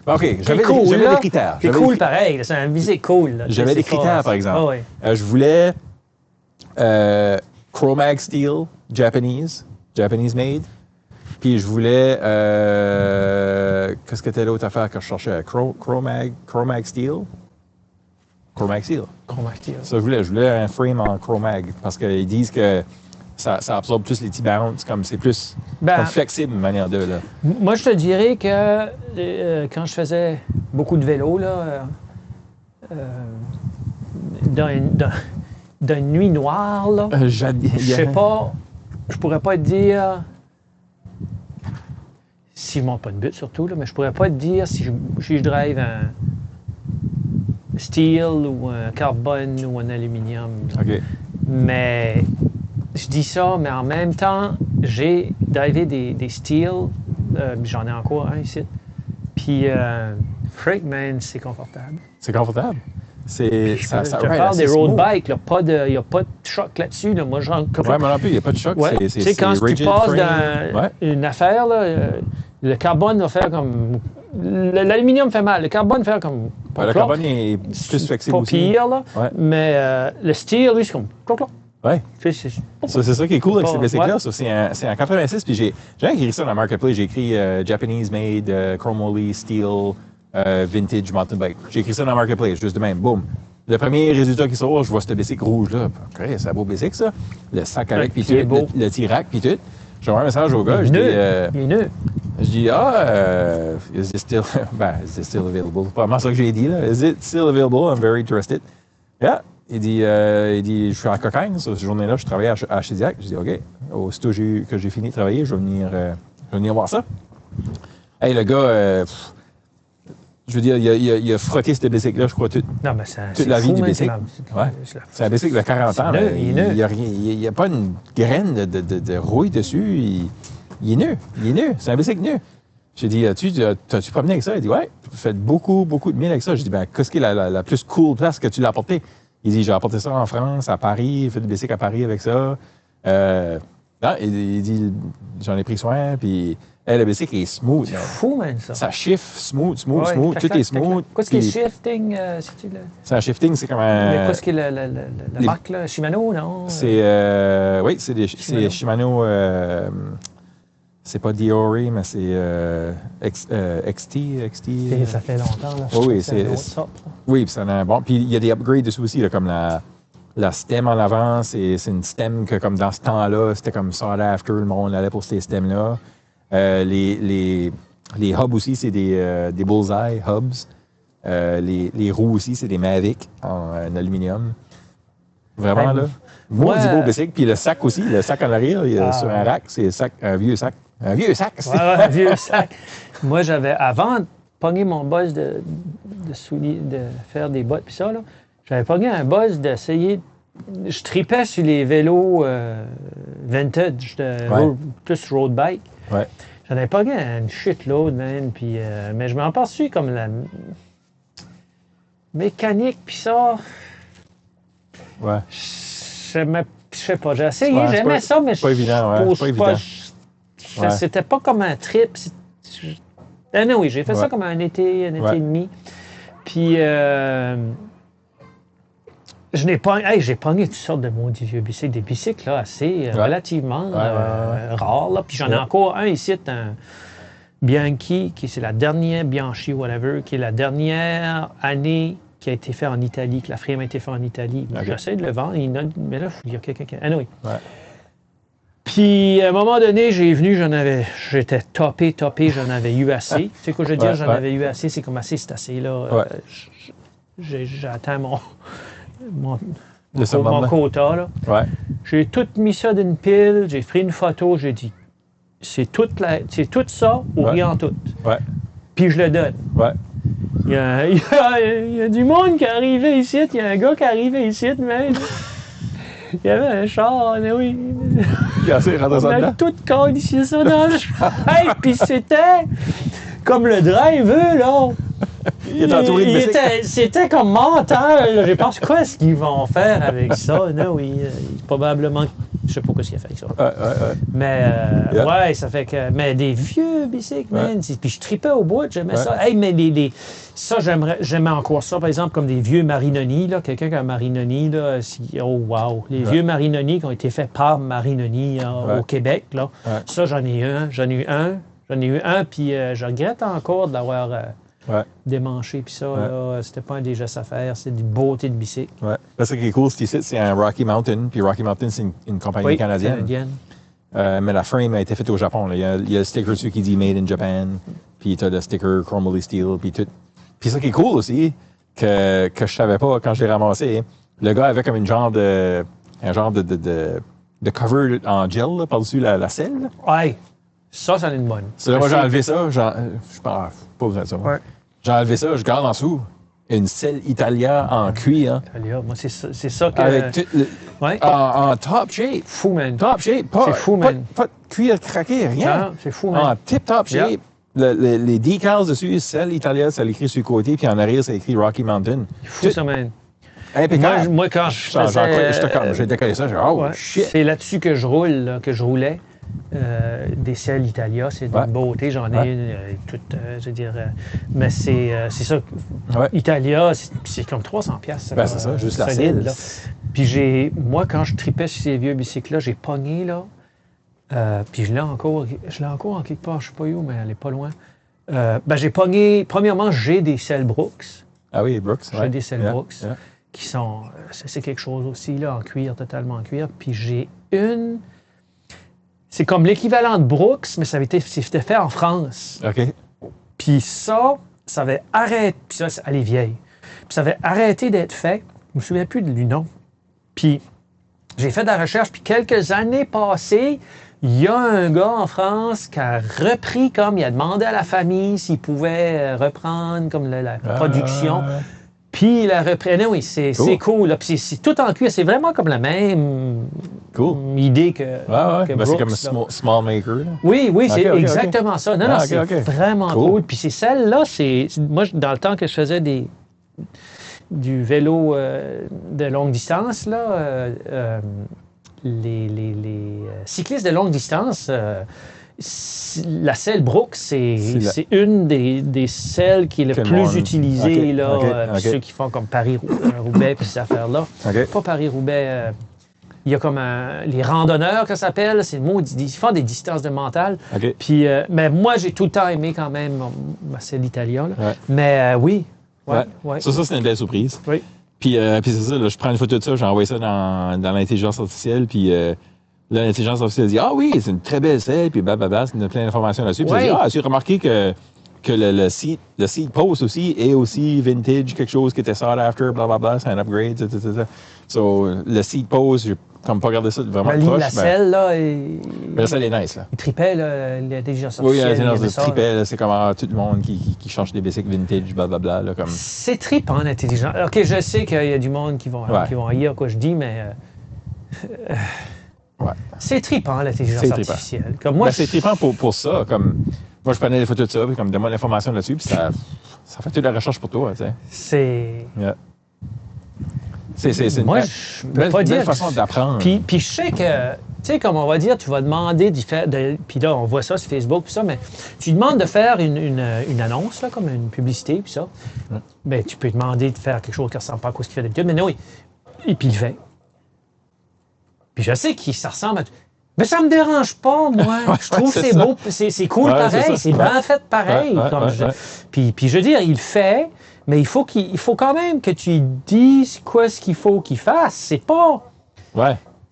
OK, j'avais des critères. C'est cool pareil, c'est un bicycle cool. Là. J'avais des critères, par exemple. Oh, oui. Je voulais Chromag Steel, Japanese made. Puis je voulais... qu'est-ce que c'était l'autre affaire que je cherchais? Chromag Steel? Chromag Steel. Ça, je voulais un frame en Chromag parce qu'ils disent que ça absorbe plus les petits bounces, comme c'est plus comme flexible, une manière de... Là. Moi, je te dirais que quand je faisais beaucoup de vélo, là, dans une nuit noire, là, je sais pas je pourrais pas te dire, s'ils montent pas de but surtout, là, mais je pourrais pas te dire si je drive un steel ou un carbone ou un aluminium. OK. Mais je dis ça, mais en même temps, j'ai drivé des steel, j'en ai encore un ici. Puis, freak, man, c'est confortable. C'est confortable? Je parle des road bikes, il n'y a pas de choc là-dessus. Là. Moi, moi non plus, il n'y a pas de choc. Ouais. Tu sais, quand tu passes dans une affaire, là, le carbone va faire comme... L'aluminium fait mal, le carbone fait comme... le carbone est plus flexible aussi. Pas pire, là. Ouais. Mais le steel, lui, c'est comme... Oui. C'est ça qui est cool avec ces bicycles-là. C'est en 86, puis j'ai écrit ça dans Marketplace. J'ai écrit Japanese made, chromoly, steel, vintage mountain bike. J'ai écrit ça dans Marketplace, juste de même. Boum. Le premier résultat qui sort, je vois ce bicycle rouge-là. OK, c'est un beau bicycle, ça. Le sac avec, puis tout. Le T-rack, puis tout. J'envoie un message au gars. Il est neuf. Je dis, is it still, available? C'est pas vraiment ça que j'ai dit, là. Is it still available? I'm very interested. Yeah. Il dit, je suis à Cocagne, cette journée-là, je travaillais à Chidiac. Je dis, OK, aussitôt que j'ai fini de travailler, je vais venir voir ça. Hey, le gars, je veux dire, il a frotté ce bicycle-là, je crois, toute la vie du bicycle. Ouais. C'est un bicycle de 40 ans. Il n'y a pas une graine de rouille dessus. Il est nu. C'est un bicycle nu. J'ai dit, t'as-tu promené avec ça? Il dit, ouais, fait beaucoup de mille avec ça. J'ai dit, qu'est-ce qui est la plus cool place que tu l'as apporté? Il dit, j'ai apporté ça en France, à Paris, j'ai fait du bicycle à Paris avec ça. Il dit, j'en ai pris soin, puis le bicycle est smooth. C'est fou, man, ça. Ça shift, smooth. Tout est smooth. Qu'est-ce qui est shifting? C'est un shifting, c'est comme un... Mais qu'est-ce qui est la marque, là? Shimano, non? Oui, c'est Shimano. C'est pas Diori, mais c'est XT. Ça fait longtemps, là. Oui, puis ça en a un bon. Puis il y a des upgrades dessus aussi, là, comme la stem en avant, c'est une stem que, comme dans ce temps-là, c'était comme sought after, le monde allait pour ces stems-là. Les hubs aussi, c'est des Bullseye hubs. Les roues aussi, c'est des Mavic en aluminium. Vraiment, là. Moi, du beau bicycle. Puis le sac aussi, le sac en arrière, sur un rack, c'est un vieux sac. Un vieux sac, c'est un vieux sac. Moi, avant de pogner mon buzz de faire des bottes, puis ça, là, j'avais pogné un buzz d'essayer. Je tripais sur les vélos vintage, plus road bike. Ouais. J'en avais pogné une shitload, man. Puis, mais je m'en aperçus comme la mécanique, puis ça. Ouais. Je sais pas, j'ai essayé, j'aimais ça, mais c'est pas évident, ouais. C'est pas évident. C'était pas comme un trip. Oui, j'ai fait ça comme un été et demi. Puis, j'ai pogné toutes sortes de maudits vieux bicycles. Des bicycles là, assez relativement rares. Là. Puis j'en ai encore un ici, un Bianchi, c'est la dernière, Bianchi, whatever, qui est la dernière année qui a été fait en Italie, que la frame a été faite en Italie. Okay. J'essaie de le vendre, mais là, il y a quelqu'un qui... Anyway. Ouais. Puis, à un moment donné, j'étais topé, j'en avais eu assez. Tu sais quoi je veux dire? J'en avais eu assez, c'est comme assez, c'est assez, là. J'ai atteint mon quota, là. Ouais. J'ai tout mis ça d'une pile, j'ai pris une photo, j'ai dit, c'est tout ça ou rien tout. Ouais. Puis je le donne. Ouais. Il y a du monde qui est arrivé ici. Il y a un gars qui est arrivé ici, même. Il y avait un char, oui. On a tout conditionné ça dans le char. Hey, puis c'était comme le driver, là. Il est entouré de bicycles. C'était comme mental. Je pense, qu'est-ce qu'ils vont faire avec ça? Non, oui, probablement, je sais pas ce qu'il a fait avec ça. Mais, ça fait que... Mais des vieux bicycles, man. Puis je tripais au bout, j'aimais ça. Hey, mais ça, j'aimais encore ça, par exemple, comme des vieux Marinoni, là. Quelqu'un qui a un Marinoni, là. Oh, wow. Les vieux Marinoni qui ont été faits par Marinoni au Québec, là. Ça, j'en ai eu un, puis je regrette encore de l'avoir... démanché, puis ça, là, c'était pas un des gestes à faire, c'est du beauté de bicycle. Ouais. Là, ce qui est cool, c'est un Rocky Mountain, puis Rocky Mountain, c'est une compagnie canadienne. Mais la frame a été faite au Japon. Là. Il y a le sticker dessus qui dit Made in Japan, puis tu as le sticker Chromoly Steel, puis tout. Puis ça qui est cool aussi, que je savais pas quand je l'ai ramassé, le gars avait comme un genre de de cover en gel là, par-dessus la selle. Ouais. Ça en est une bonne. C'est là, moi, j'ai enlevé ça. Je pense pas besoin de ça. Ouais. J'ai enlevé ça, je garde en dessous une selle Italia en cuir. Italia, moi, c'est ça que... Avec tout en top shape. Fou, man. Top shape. C'est fou, man. Pas de cuir craqué, rien. Non, c'est fou, man. En tip-top shape. Yeah. Les decals dessus, selle Italia, ça l'écrit sur le côté, puis en arrière, ça écrit Rocky Mountain. Fou, ça, man. Impeccable. Moi, quand je faisais... J'ai décollé ça, j'ai dit, oh, shit. C'est là-dessus que je roule, là, que je roulais. Des selles Italia, c'est d'une beauté. J'en ai une, toute, je veux dire... mais c'est ça. Italia, c'est comme 300$. Ben, c'est ça, juste la selle. Là. Puis moi, quand je tripais sur ces vieux bicycles-là, j'ai pogné, là. Puis je l'ai encore en quelque part, je sais pas où, mais elle est pas loin. J'ai pogné... Premièrement, j'ai des selles Brooks. Ah oui, Brooks. J'ai des selles Brooks qui sont... c'est quelque chose aussi, là, en cuir, totalement en cuir. Puis j'ai une... C'est comme l'équivalent de Brooks, mais c'était fait en France. OK. Puis ça avait arrêté... Puis ça, elle est vieille. Puis ça avait arrêté d'être fait. Je me souviens plus du nom. Puis j'ai fait de la recherche, puis quelques années passées, il y a un gars en France qui a repris il a demandé à la famille s'il pouvait reprendre comme la production. Puis il a repris. Non, oui, c'est cool. Là. Puis c'est tout en cuir. C'est vraiment comme la même idée que Brooks, c'est comme small maker. Là. Oui, c'est exactement ça. Non, c'est vraiment cool. Puis c'est celle-là, moi, dans le temps que je faisais du vélo de longue distance, là, les cyclistes de longue distance, la selle Brooks, c'est une des selles qui est le plus utilisée, là, ceux qui font comme Paris-Roubaix puis ces affaires-là. Pas Paris-Roubaix, il y a comme les randonneurs, que ça s'appelle, c'est ils font des distances de mental. Puis, mais moi, j'ai tout le temps aimé quand même ma selle Italia. Mais oui. Ça, c'est une belle surprise. Oui. Puis c'est ça, là, je prends une photo de ça, j'ai envoyé ça dans l'intelligence artificielle, puis là, l'intelligence artificielle dit « Ah oui, c'est une très belle selle », puis blablabla, il y a plein d'informations là-dessus. Puis elle dit « Ah, j'ai remarqué que le seat post aussi est aussi vintage, quelque chose qui était sought after, blablabla, c'est un upgrade, etc. » So, le seat post, j'ai comme pas regardé ça vraiment proche. La selle, là, la selle est nice, là. Il tripait, l'intelligence artificielle. Oui, l'intelligence tripait, c'est comme tout le monde qui change des bicycles vintage, blablabla, là, comme... C'est trippant, l'intelligence. OK, je sais qu'il y a du monde qui vont haïr quoi je dis, mais... C'est trippant, l'intelligence artificielle. Comme moi, c'est trippant pour ça, comme... Moi, je prenais des photos de ça, puis comme donne-moi l'information là-dessus, puis ça fait toute la recherche pour toi, tu sais. C'est... C'est une belle façon d'apprendre. Puis je sais que, tu sais, comme on va dire, tu vas demander d'y faire... Puis là, on voit ça sur Facebook, puis ça, mais tu demandes de faire une annonce, là, comme une publicité, puis ça. Bien, tu peux demander de faire quelque chose qui ne ressemble pas à ce qu'il fait d'habitude, mais non, oui. Et puis il le fait. Puis je sais que ça ressemble à... Mais ça me dérange pas, moi. Je trouve que c'est beau, c'est cool pareil, c'est bien fait pareil. Puis je veux dire, il le fait... Mais il faut quand même que tu dises ce qu'il faut qu'il fasse. C'est pas...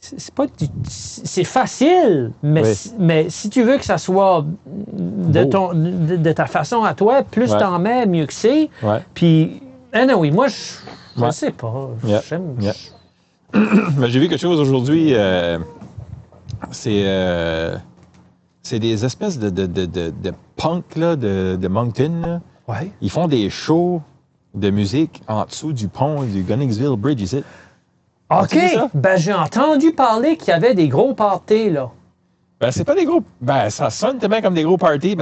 C'est facile, mais si tu veux que ça soit de ta façon à toi, plus t'en mets, mieux que c'est. Puis, oui, moi, je sais pas. J'aime... Mais j'ai vu quelque chose aujourd'hui. C'est des espèces de punk là, de Moncton. Là. Ils font des shows de musique en dessous du pont du Gunningsville Bridge ici. OK! J'ai entendu parler qu'il y avait des gros parties, là. C'est pas des gros... ça sonne tellement comme des gros parties.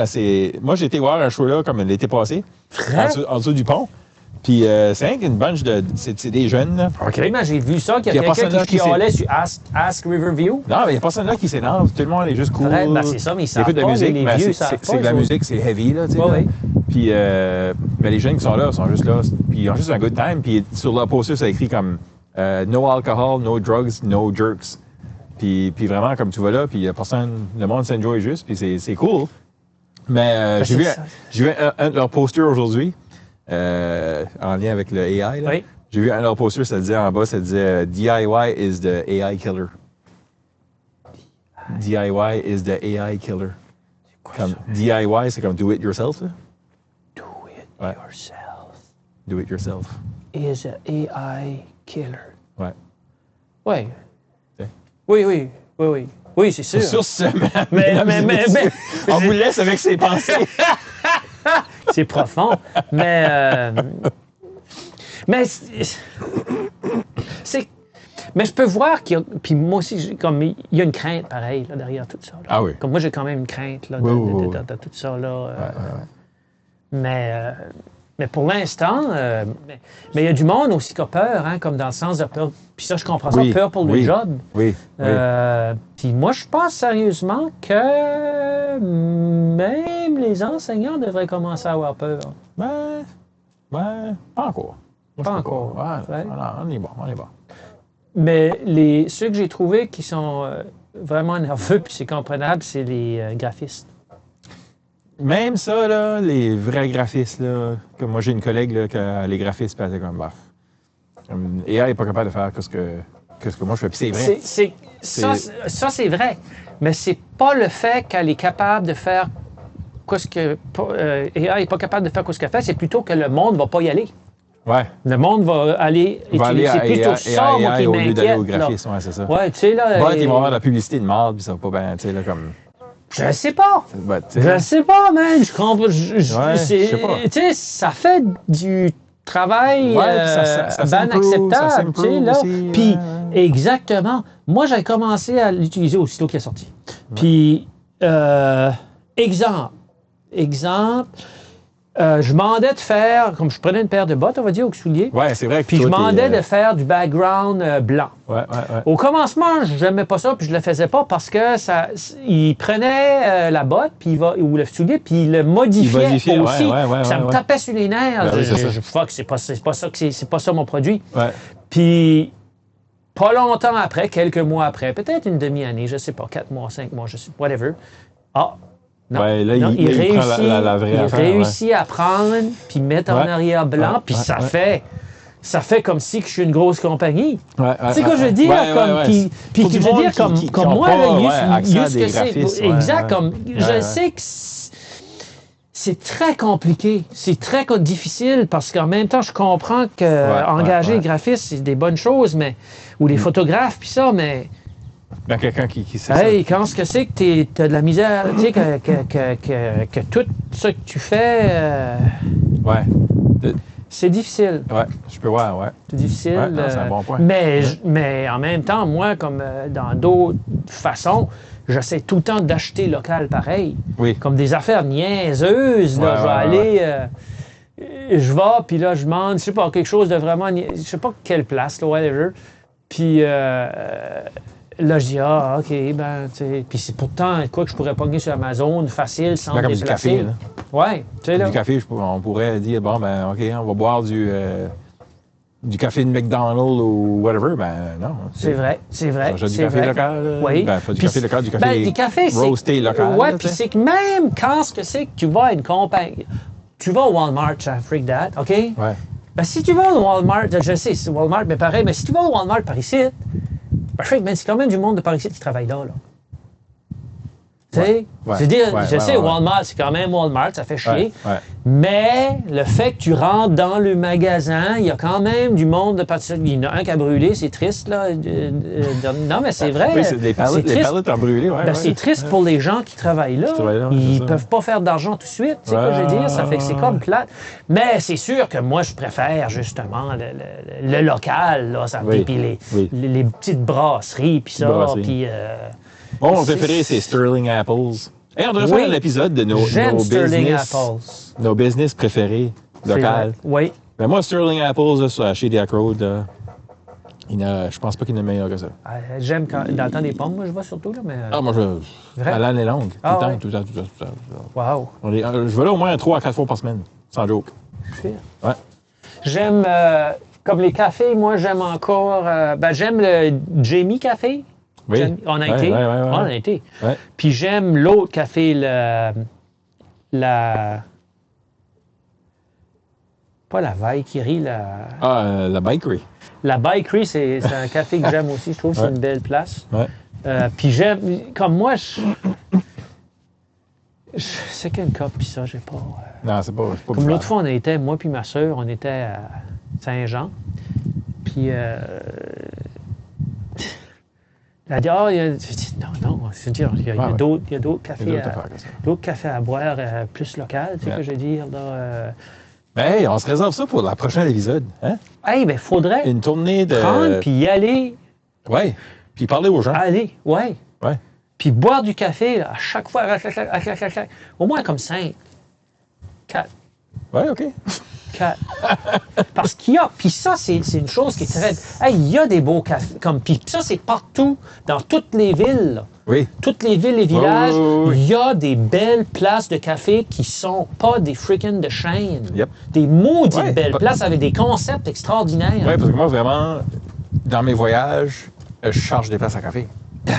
Moi, j'ai été voir un show là comme l'été passé, en dessous du pont. Puis c'est une bunch de... C'est des jeunes, là. OK, mais j'ai vu ça, qu'il y a quelqu'un qui chialait sur Ask Riverview. Non, mais il n'y a personne là qui s'énerve. Tout le monde est juste cool. C'est ça, mais ils savent pas. De la musique, les vieux savent pas. C'est de la musique, c'est heavy, là, tu sais. Puis les jeunes qui sont là sont juste là. Puis ils ont juste un good time. Puis sur leur poster, ça écrit comme No alcohol, no drugs, no jerks. Puis vraiment, comme tu vas là, puis personne... Le monde s'enjoy juste, puis c'est cool. Mais j'ai vu un de leurs posters aujourd'hui. En lien avec le AI. Là. J'ai vu un de leurs posters, ça disait en bas, ça disait DIY is the AI killer. DIY is the AI killer. Comme DIY, c'est comme do it yourself. Là. Do it yourself. Do it yourself. Is an AI killer. Ouais. Oui. Oui. Oui. Oui, c'est sûr. Sur ce, mais on vous laisse avec ses pensées. C'est profond. Mais je peux voir qu'il y a... Puis moi aussi, comme il y a une crainte, pareil, là, derrière tout ça. Là. Ah oui. Comme moi, j'ai quand même une crainte là, de tout ça. Là, Mais pour l'instant, mais il y a du monde aussi qui a peur, hein, comme dans le sens de peur. Puis ça, je comprends ça, peur pour le job. Oui. Puis moi, je pense sérieusement que même les enseignants devraient commencer à avoir peur. Pas encore. Pas encore. Ouais. On est bon. Mais ceux que j'ai trouvés qui sont vraiment nerveux, puis c'est comprenable, c'est les graphistes. Même ça, là, les vrais graphistes, là, comme moi j'ai une collègue là, qui a les graphistes, puis elle était comme baf. Et elle n'est pas capable de faire ce que moi je fais, puis c'est vrai. Ça, c'est vrai. Mais c'est pas le fait qu'elle est capable de faire ce que. AI n'est pas capable de faire ce qu'elle fait, c'est plutôt que le monde ne va pas y aller. Ouais. Le monde va aller utiliser. C'est plutôt ça, moi, qui au lieu d'aller m'inquiète. au graphisme, ouais, c'est ça. Ouais, tu sais, là. Ils vont avoir de la publicité de marde, puis ça va pas bien, tu sais, là, comme. Je sais pas. Je sais pas, man. Je comprends. Je sais pas. Tu sais, ça fait du travail ben acceptable, tu sais, là. Puis, exactement. Moi, j'ai commencé à l'utiliser aussitôt qu'il est sorti. Puis, exemple, je demandais de faire, comme je prenais une paire de bottes, on va dire, aux souliers. Ouais, c'est vrai. Puis je demandais de faire du background blanc. Ouais. Au commencement, je n'aimais pas ça, puis je le faisais pas parce que il prenait la botte ou le soulier, puis il le modifiait aussi. Ça me tapait sur les nerfs. Fuck, c'est pas ça mon produit. Ouais. Puis pas longtemps après, quelques mois après, peut-être une demi-année, je sais pas, 4 mois, 5 mois, je sais pas, whatever. Non, il réussit à prendre puis mettre en arrière blanc, puis ça fait comme si que je suis une grosse compagnie. Tu sais quoi je veux dire? Puis je veux dire, comme moi, exact, comme je sais que c'est très compliqué, c'est très difficile parce qu'en même temps, je comprends qu'engager les graphistes, c'est des bonnes choses, ou les photographes, puis ça, mais... Ben, quelqu'un qui sait ça. Quand ce que c'est que tu as de la misère, tu sais, que tout ce que tu fais... C'est difficile. Ouais, je peux voir, ouais. C'est difficile. Ouais, non, c'est un bon point. Mais en même temps, moi, comme dans d'autres façons, j'essaie tout le temps d'acheter local pareil. Oui. Comme des affaires niaiseuses. Là, je vais aller... je vais, puis là, je demande, je sais pas, quelque chose de vraiment... Je sais pas quelle place, là, whatever. Puis... là, je dis, OK, ben, tu sais. Puis c'est pourtant quoi que je pourrais pogner sur Amazon, facile, sans me déplacer. Du café, là. Ouais, tu sais, là. Du café, on pourrait dire, bon, ben, OK, on va boire du café de McDonald's ou whatever. Ben, non. C'est vrai. J'ai du café local. Oui. Ben, pas du café local, du café roasté local. Ouais, puis c'est que même quand ce que c'est que tu vas à une compagnie, tu vas au Walmart, ça freak that, OK? Ouais. Ben, si tu vas au Walmart, je sais, c'est Walmart, mais pareil, mais si tu vas au Walmart par ici, c'est quand même du monde de par ici qui travaille là. Tu sais? Je sais, Walmart, c'est quand même Walmart, ça fait chier. Mais le fait que tu rentres dans le magasin, il y a quand même du monde de par ici. Il y en a un qui a brûlé, c'est triste, là. Non, mais c'est vrai. Oui, c'est les palettes ont brûlé, c'est triste pour les gens qui travaillent là. Ils ne peuvent pas faire d'argent tout de suite. Tu sais quoi je veux dire? Ça fait que c'est comme plate. Mais c'est sûr que moi, je préfère justement le local, là. Puis les petites brasseries, puis ça. Puis... mon préféré, c'est Sterling Apples. Hey, on devrait faire un épisode de nos business préférés locales. Oui. Ben moi, Sterling Apples, là, chez Diac Road, je pense pas qu'il y en a meilleur que ça. J'aime dans le temps des pommes, moi, je vais surtout. Là, mais, moi, à l'année longue. Tout le temps. Wow. Je vais là au moins 3 à 4 fois par semaine, sans joke. Ouais. J'aime, comme les cafés, moi, j'aime encore... j'aime le Jamie Café. Oui. On a été. On a été. Puis j'aime l'autre café, pas la Valkyrie, la Bakery. La Bakery, c'est un café que j'aime aussi. Je trouve que c'est une belle place. Ouais. Puis j'aime, comme moi, c'est qu'une cup, puis ça, j'ai pas... Non, c'est pas comme l'autre fois, moi puis ma soeur, on était à Saint-Jean. Puis... Elle a dit, j'ai dit, non, c'est dire, il y a d'autres cafés, à boire plus local, tu sais que je veux dire. Là, hey, on se réserve ça pour la prochaine épisode. Hein? Hey, ben, faudrait une tournée de... prendre, puis y aller. Oui, puis parler aux gens. Aller, oui. Ouais. Puis boire du café, là, à chaque fois, au moins comme 5, 4. Oui, OK. 4. Parce qu'il y a, puis ça, c'est une chose qui est très... Hey, il y a des beaux cafés, puis ça, c'est partout, dans toutes les villes, là. Oui. Toutes les villes et villages, il y a des belles places de café qui sont pas des freaking de chaîne. Yep. Des maudites belles places avec des concepts extraordinaires. Oui, parce que moi, vraiment, dans mes voyages, je charge des places à café. Je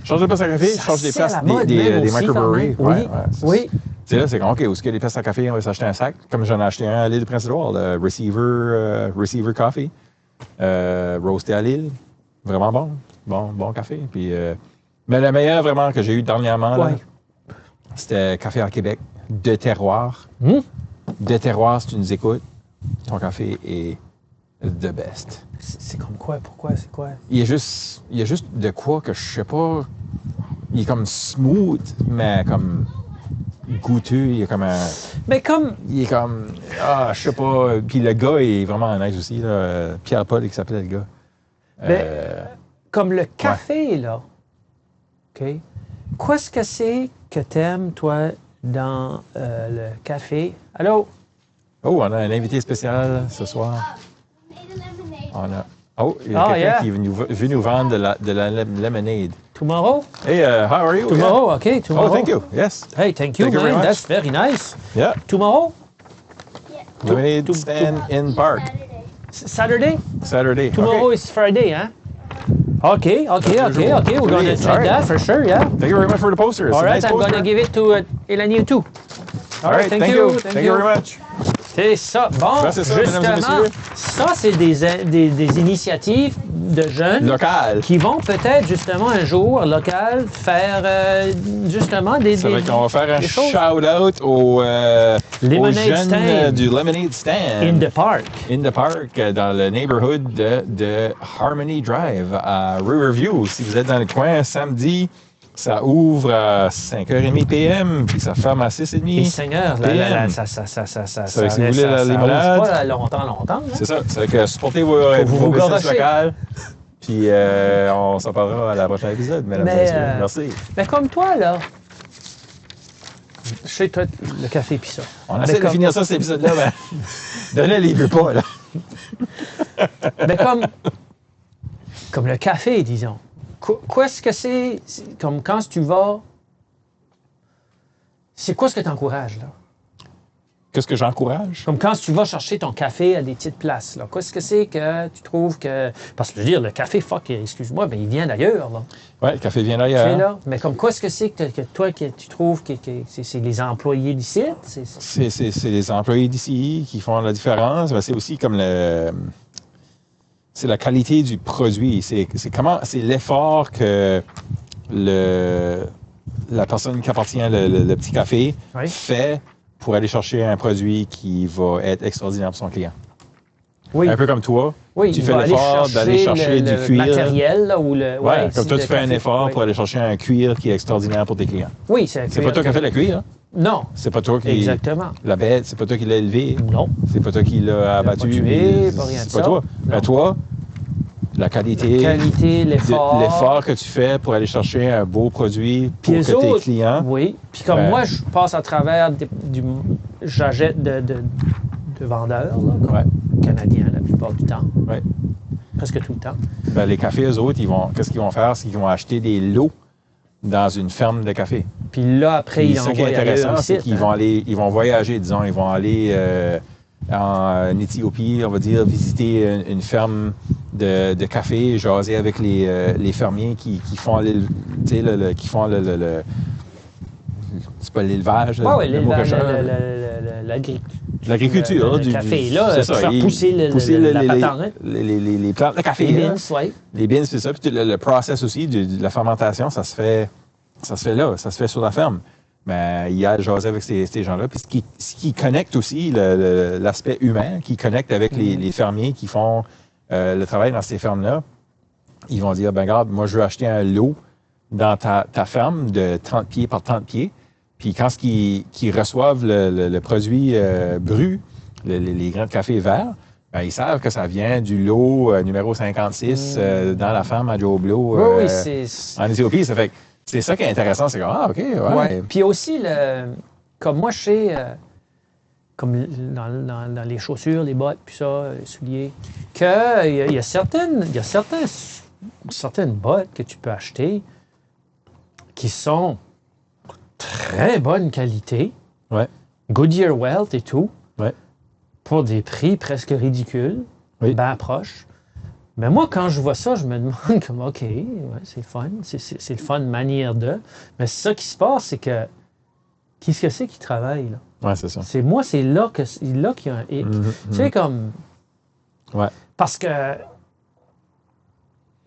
charge des places à café, je charge des places des microbreweries. Oui. Tu sais, là, c'est comme, OK, où est-ce qu'il y a des places à café, on va s'acheter un sac. Comme j'en ai acheté un à l'île de Prince-Édouard, le Receiver Coffee, roasté à l'île. Vraiment bon. Bon café. Puis... mais le meilleur, vraiment, que j'ai eu dernièrement, là, c'était Café à Québec, de terroir. De terroir, si tu nous écoutes, ton café est the best. C'est comme quoi? Pourquoi? C'est quoi? Il y a juste de quoi que je sais pas. Il est comme smooth, mais comme goûteux. Il est comme un... Mais comme... Il est comme... je sais pas. Puis le gars est vraiment nice aussi, là. Pierre-Paul, il s'appelait le gars. Comme le café, là. OK? Qu'est-ce que c'est que t'aimes, toi, dans le café? Allô? Oh, on a un invité spécial ce soir. Il y a quelqu'un qui est venu nous vendre de la lemonade. Tomorrow? Hey, how are you? Tomorrow, OK. Tomorrow. Oh, thank you. Yes. Hey, thank you, man. That's very nice. Yeah. Tomorrow? Yeah. Lemonade stand in park. Saturday? Saturday. Tomorrow is Friday, huh? Okay. We're going to try that for sure, yeah. Thank you very much for the poster. All right, I'm going to give it to Elanie too. All right, thank you. Thank you very much. C'est ça. Bon, ça, justement, ça, c'est des initiatives de jeunes locales qui vont peut-être, justement, un jour, local, faire, justement, des Ça veut dire qu'on va faire un shout-out aux jeunes du Lemonade Stand. In the park. In the park, dans le neighborhood de Harmony Drive, à Riverview. Si vous êtes dans le coin, samedi, ça ouvre à 5h30 p.m. puis ça ferme à 6h30 Et Seigneur, ça si vous voulez la limonade, pas longtemps. Là. C'est ça. C'est que supportez vos business locales. Puis on s'en parlera à la prochaine épisode, mesdames et messieurs. Merci. Mais comme toi, là, je sais, toi, le café pis ça. On essaie de finir ça, cet épisode-là, mais donnez les veut pas, là. Mais comme le café, disons. Qu'est-ce que c'est, comme quand tu vas, c'est quoi ce que tu encourages, là? Qu'est-ce que j'encourage? Comme quand tu vas chercher ton café à des petites places, là. Qu'est-ce que c'est que tu trouves que... Parce que je veux dire, le café, excuse-moi, mais il vient d'ailleurs, là. Oui, le café vient d'ailleurs. Là. Mais comme quoi est-ce que c'est que toi, que tu trouves que c'est les employés d'ici? C'est les employés d'ici qui font la différence. Mais c'est aussi comme c'est la qualité du produit. C'est l'effort que la personne qui appartient le petit café fait pour aller chercher un produit qui va être extraordinaire pour son client. Oui. Un peu comme toi. Oui, tu fais l'effort d'aller chercher du cuir. Matériel, là, ou comme toi, tu fais un effort pour aller chercher un cuir qui est extraordinaire pour tes clients. Oui, c'est pas toi qui as fait le cuir. Non. C'est pas toi qui... Exactement. La bête, c'est pas toi qui l'as élevé. Non. C'est pas toi qui l'as abattu. C'est pas toi. Mais toi, la qualité, l'effort que tu fais pour aller chercher un beau produit pour que tes clients... Oui. Puis comme moi, je passe à travers j'achète de vendeurs, là, canadiens la plupart du temps. Oui. Presque tout le temps. Ben, les cafés, eux autres, qu'est-ce qu'ils vont faire? C'est qu'ils vont acheter des lots dans une ferme de café. Puis là, après, ils envoient ailleurs. Ce qui est intéressant, c'est qu'ils vont voyager, disons, ils vont aller en Éthiopie, on va dire, visiter une ferme de café, jaser avec les fermiers qui font qui font c'est pas l'élevage, l'agriculture du café, là, pour faire pousser la patente. Les plantes de café. Les beans, oui. Les beans, c'est ça. Puis le process aussi de la fermentation, ça se fait là, ça se fait sur la ferme. Mais il y a jaser avec ces gens-là. Puis ce qui connecte aussi l'aspect humain, qui connecte avec les fermiers qui font le travail dans ces fermes-là, ils vont dire, ben regarde, moi, je veux acheter un lot dans ta ferme de 30 pieds par 30 pieds. Puis quand ils reçoivent le produit brut, les grains de café verts, ben, ils savent que ça vient du lot numéro 56 dans la ferme à Joe Blow en Éthiopie. Ça fait que c'est ça qui est intéressant. C'est comme, ah, OK, ouais. Puis aussi, comme moi, je sais, comme dans les chaussures, les bottes, puis ça, les souliers, qu'il y a certaines bottes que tu peux acheter qui sont très bonne qualité, Goodyear Welt et tout, pour des prix presque ridicules, bien proches. Mais moi, quand je vois ça, je me demande comme, OK, c'est fun, c'est le fun manière de. Mais ça qui se passe, c'est que qu'est-ce que c'est qui travaille, là? Oui, c'est ça. C'est là qu'il y a un hic. Tu sais, comme... Ouais. Parce que...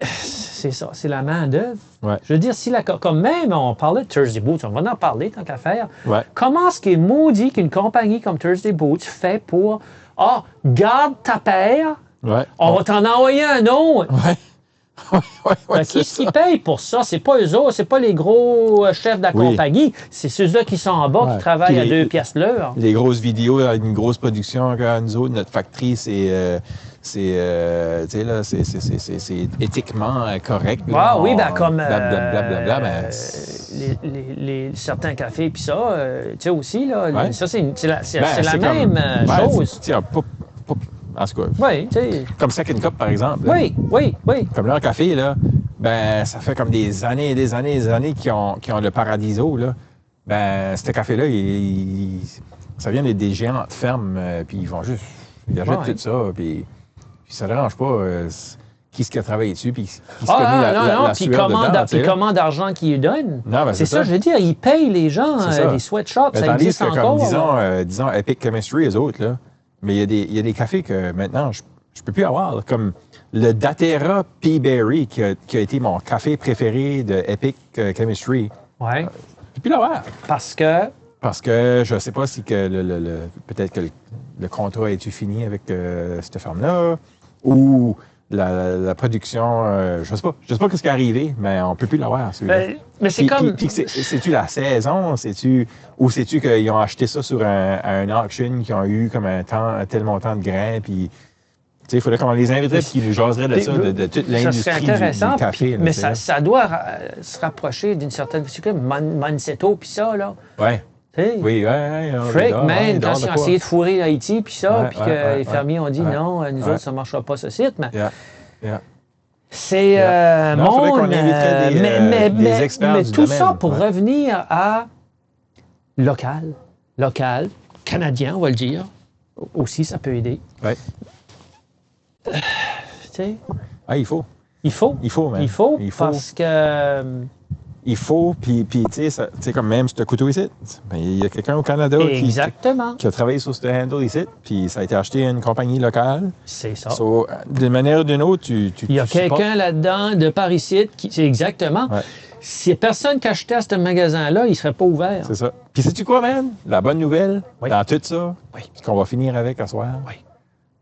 C'est ça, c'est la main-d'œuvre. Ouais. Je veux dire, comme même on parlait de Thursday Boots, on va en parler tant qu'à faire. Ouais. Comment est-ce qu'il est maudit qu'une compagnie comme Thursday Boots fait pour garde ta paire, on va t'en envoyer un autre. Qui est-ce qui paye pour ça? C'est pas eux autres, c'est pas les gros chefs de la compagnie, c'est ceux-là qui sont en bas qui travaillent à 2 piastres l'heure. Les grosses vidéos, une grosse production, nous autres, notre factory, c'est éthiquement correct. Là, oui, ben comme certains cafés, puis ça, tu sais aussi, là, ça, c'est la même chose. En tout cas, comme Second Cup, par exemple. Oui. Comme leur café, là, ben, ça fait comme des années et des années et des années qu'ils ont le Paradiso, là. Ben, ce café-là, ça vient des géantes fermes, puis ils achètent tout ça, puis ça ne dérange pas qui est-ce qui a travaillé dessus, puis qui se connaît la puis comment d'argent qu'ils lui donnent. C'est ça, je veux dire, ils payent les gens, les sweatshops, ça existe encore. Disons Epic Chemistry, eux autres, là. Mais il y a des cafés que maintenant, je ne peux plus avoir. Là, comme le Datera Peaberry, qui a été mon café préféré de Epic Chemistry. Ouais. Je ne peux plus l'avoir. Parce que je ne sais pas si peut-être que le contrat a été fini avec cette ferme-là, ou la production, je ne sais pas. Je ne sais pas ce qui est arrivé, mais on ne peut plus l'avoir, celui-là. Mais c'est comme... C'est-tu la saison? Ou c'est-tu qu'ils ont acheté ça sur un auction, qui ont eu comme un tel montant de grains, puis... Il faudrait qu'on les inviterait et qu'ils nous jaseraient de ça, de toute l'industrie du café. Mais ça doit se rapprocher d'une certaine... C'est comme Monsanto, puis ça, là. Ouais. Oui, Frick, man, quand ils ont essayé de fourrer Haïti, puis ça, puis que les fermiers ont dit non, nous autres, ça ne marchera pas, ce site. Mais c'est des experts mais du tout domaine, ça pour revenir à local, canadien, on va le dire. Aussi, ça peut aider. Oui. Tu sais? Il faut. Il faut, parce que... Il faut, puis tu sais, comme même ce couteau ici, il y a quelqu'un au Canada qui a travaillé sur ce handle ici, puis ça a été acheté à une compagnie locale. C'est ça. D'une manière ou d'une autre, il y a quelqu'un là-dedans, de par ici, c'est exactement. Ouais. S'il n'y a personne qui achetait à ce magasin-là, il ne serait pas ouvert. C'est ça. Puis sais-tu quoi, man? La bonne nouvelle, dans tout ça, ce qu'on va finir avec ce soir,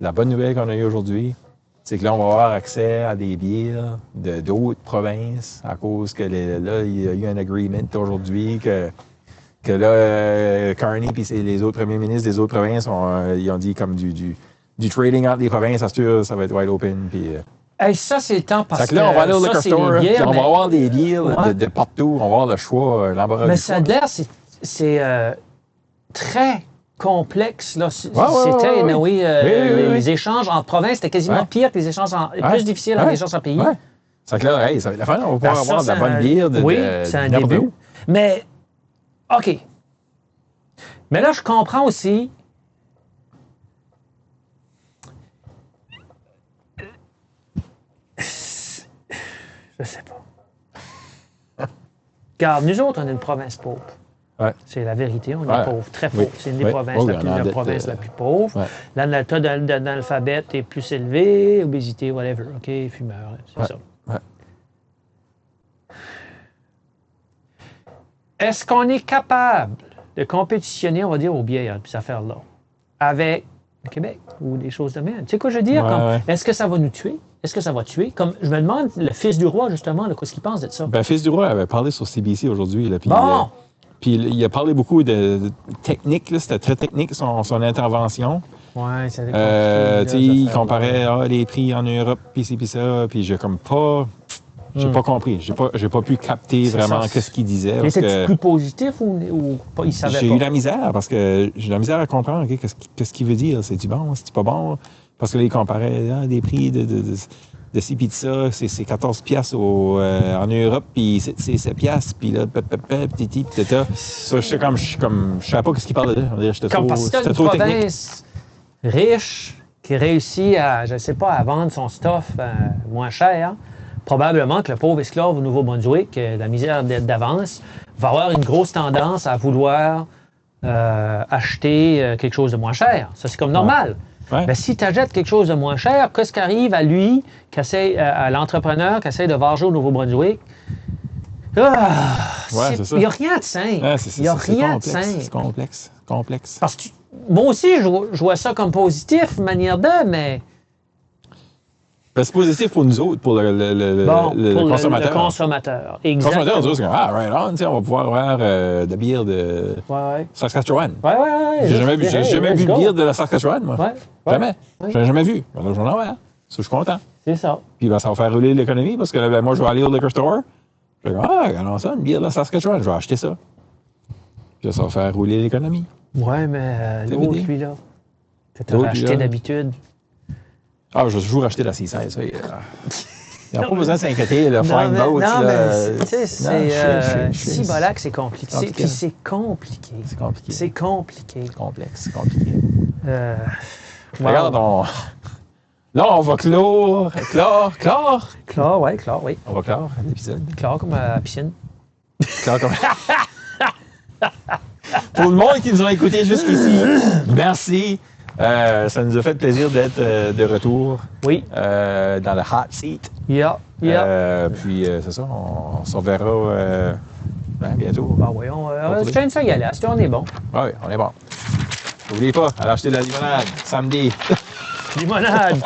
la bonne nouvelle qu'on a eue aujourd'hui, c'est que là, on va avoir accès à des bières d'autres provinces à cause que là, il y a eu un agreement aujourd'hui que là, Carney et les autres premiers ministres des autres provinces ils ont dit comme du trading entre les provinces, ça va être wide open. Puis, ça, c'est le temps parce que là, on va aller au liquor store, on va avoir des bières de partout, on va avoir le choix, l'embarras. Mais ça d'air, c'est très complexe. Là. Les échanges entre provinces, c'était quasiment pire que les échanges plus difficile en échange en pays. C'est que là, ça va être la fin, on va pouvoir avoir de la bonne bière c'est un début. Mais, OK. Mais là, je comprends aussi... Je sais pas. Regarde, nous autres, on est une province pauvre. Ouais. C'est la vérité, on est pauvre, très pauvre. C'est une des provinces la province la plus pauvre. Ouais. Le taux d'analphabète est plus élevé, obésité, whatever, OK, fumeur, c'est ça. Ouais. Est-ce qu'on est capable de compétitionner, on va dire, aux bières, ces affaires-là, avec le Québec ou des choses de même? Tu sais quoi je veux dire? Est-ce que ça va nous tuer? est-ce que ça va tuer? Comme, je me demande, le fils du roi, justement, qu'est-ce qu'il pense de ça? Ben, fils du roi avait parlé sur CBC aujourd'hui. Puis, bon! Puis il a parlé beaucoup de technique. C'était très technique, son intervention. Oui, c'est compliqué. Il comparait les prix en Europe, puis ci, puis ça. Puis j'ai comme pas... J'ai pas compris. J'ai pas pu capter vraiment qu'est-ce qu'il disait. Mais c'était plus positif ou pas? Il savait pas? J'ai eu la misère parce que j'ai eu la misère à comprendre qu'est-ce qu'il veut dire. C'est-tu bon? C'est-tu pas bon? Parce que là, il comparait des prix de ci puis de ça. C'est 14 piastres en Europe, puis c'est 7 piastres, puis là, petit, tata. Ça, je savais pas ce qu'il parlait là. C'était trop, parce que trop technique. Province riche qui réussit à, je sais pas, à vendre son stuff moins cher, probablement que le pauvre esclave au Nouveau-Brunswick, la misère d'avance, va avoir une grosse tendance à vouloir acheter quelque chose de moins cher. Ça, c'est comme normal. Ouais. Mais si tu achètes quelque chose de moins cher, qu'est-ce qui arrive à lui, à l'entrepreneur qui essaie de varger au Nouveau-Brunswick? Il n'y a rien de simple. Il n'y a rien de simple. C'est complexe. Parce que moi aussi, je vois ça comme positif, manière de, mais... Ben, c'est positif pour nous autres, pour le consommateur. Le consommateur, exactement. Le consommateur, nous autres, c'est right on, on va pouvoir avoir de la bière de Saskatchewan. Ouais. J'ai jamais vu de bière de la Saskatchewan, moi. Jamais. Ouais. J'ai jamais vu. Alors, j'en ai avoir. Je suis content. C'est ça. Puis ça va faire rouler l'économie parce que moi, je vais aller au liquor store. Je vais dire, regardons ça, une bière de la Saskatchewan, je vais acheter ça. Puis ça va faire rouler l'économie. Ouais, mais l'autre, lui-là, que tu as acheté d'habitude. Je vais toujours acheter la C16. Il n'y a pas besoin de s'inquiéter, le flying boat. Non, mais tu sais, Cibolac, c'est compliqué. Puis c'est compliqué. C'est compliqué. C'est complexe, c'est compliqué. Regarde, là, on va clore. Clore, oui. On va clore l'épisode. Clore comme à la piscine. Clore comme... Pour le monde qui nous a écoutés jusqu'ici, merci. Ça nous a fait plaisir d'être de retour. Oui. Dans le hot seat. Yeah. Puis c'est ça, on se reverra bientôt. Voyons, je tiens ça y aller. On est bon. Oui, on est bon. N'oubliez pas, allez acheter de la limonade samedi. Limonade!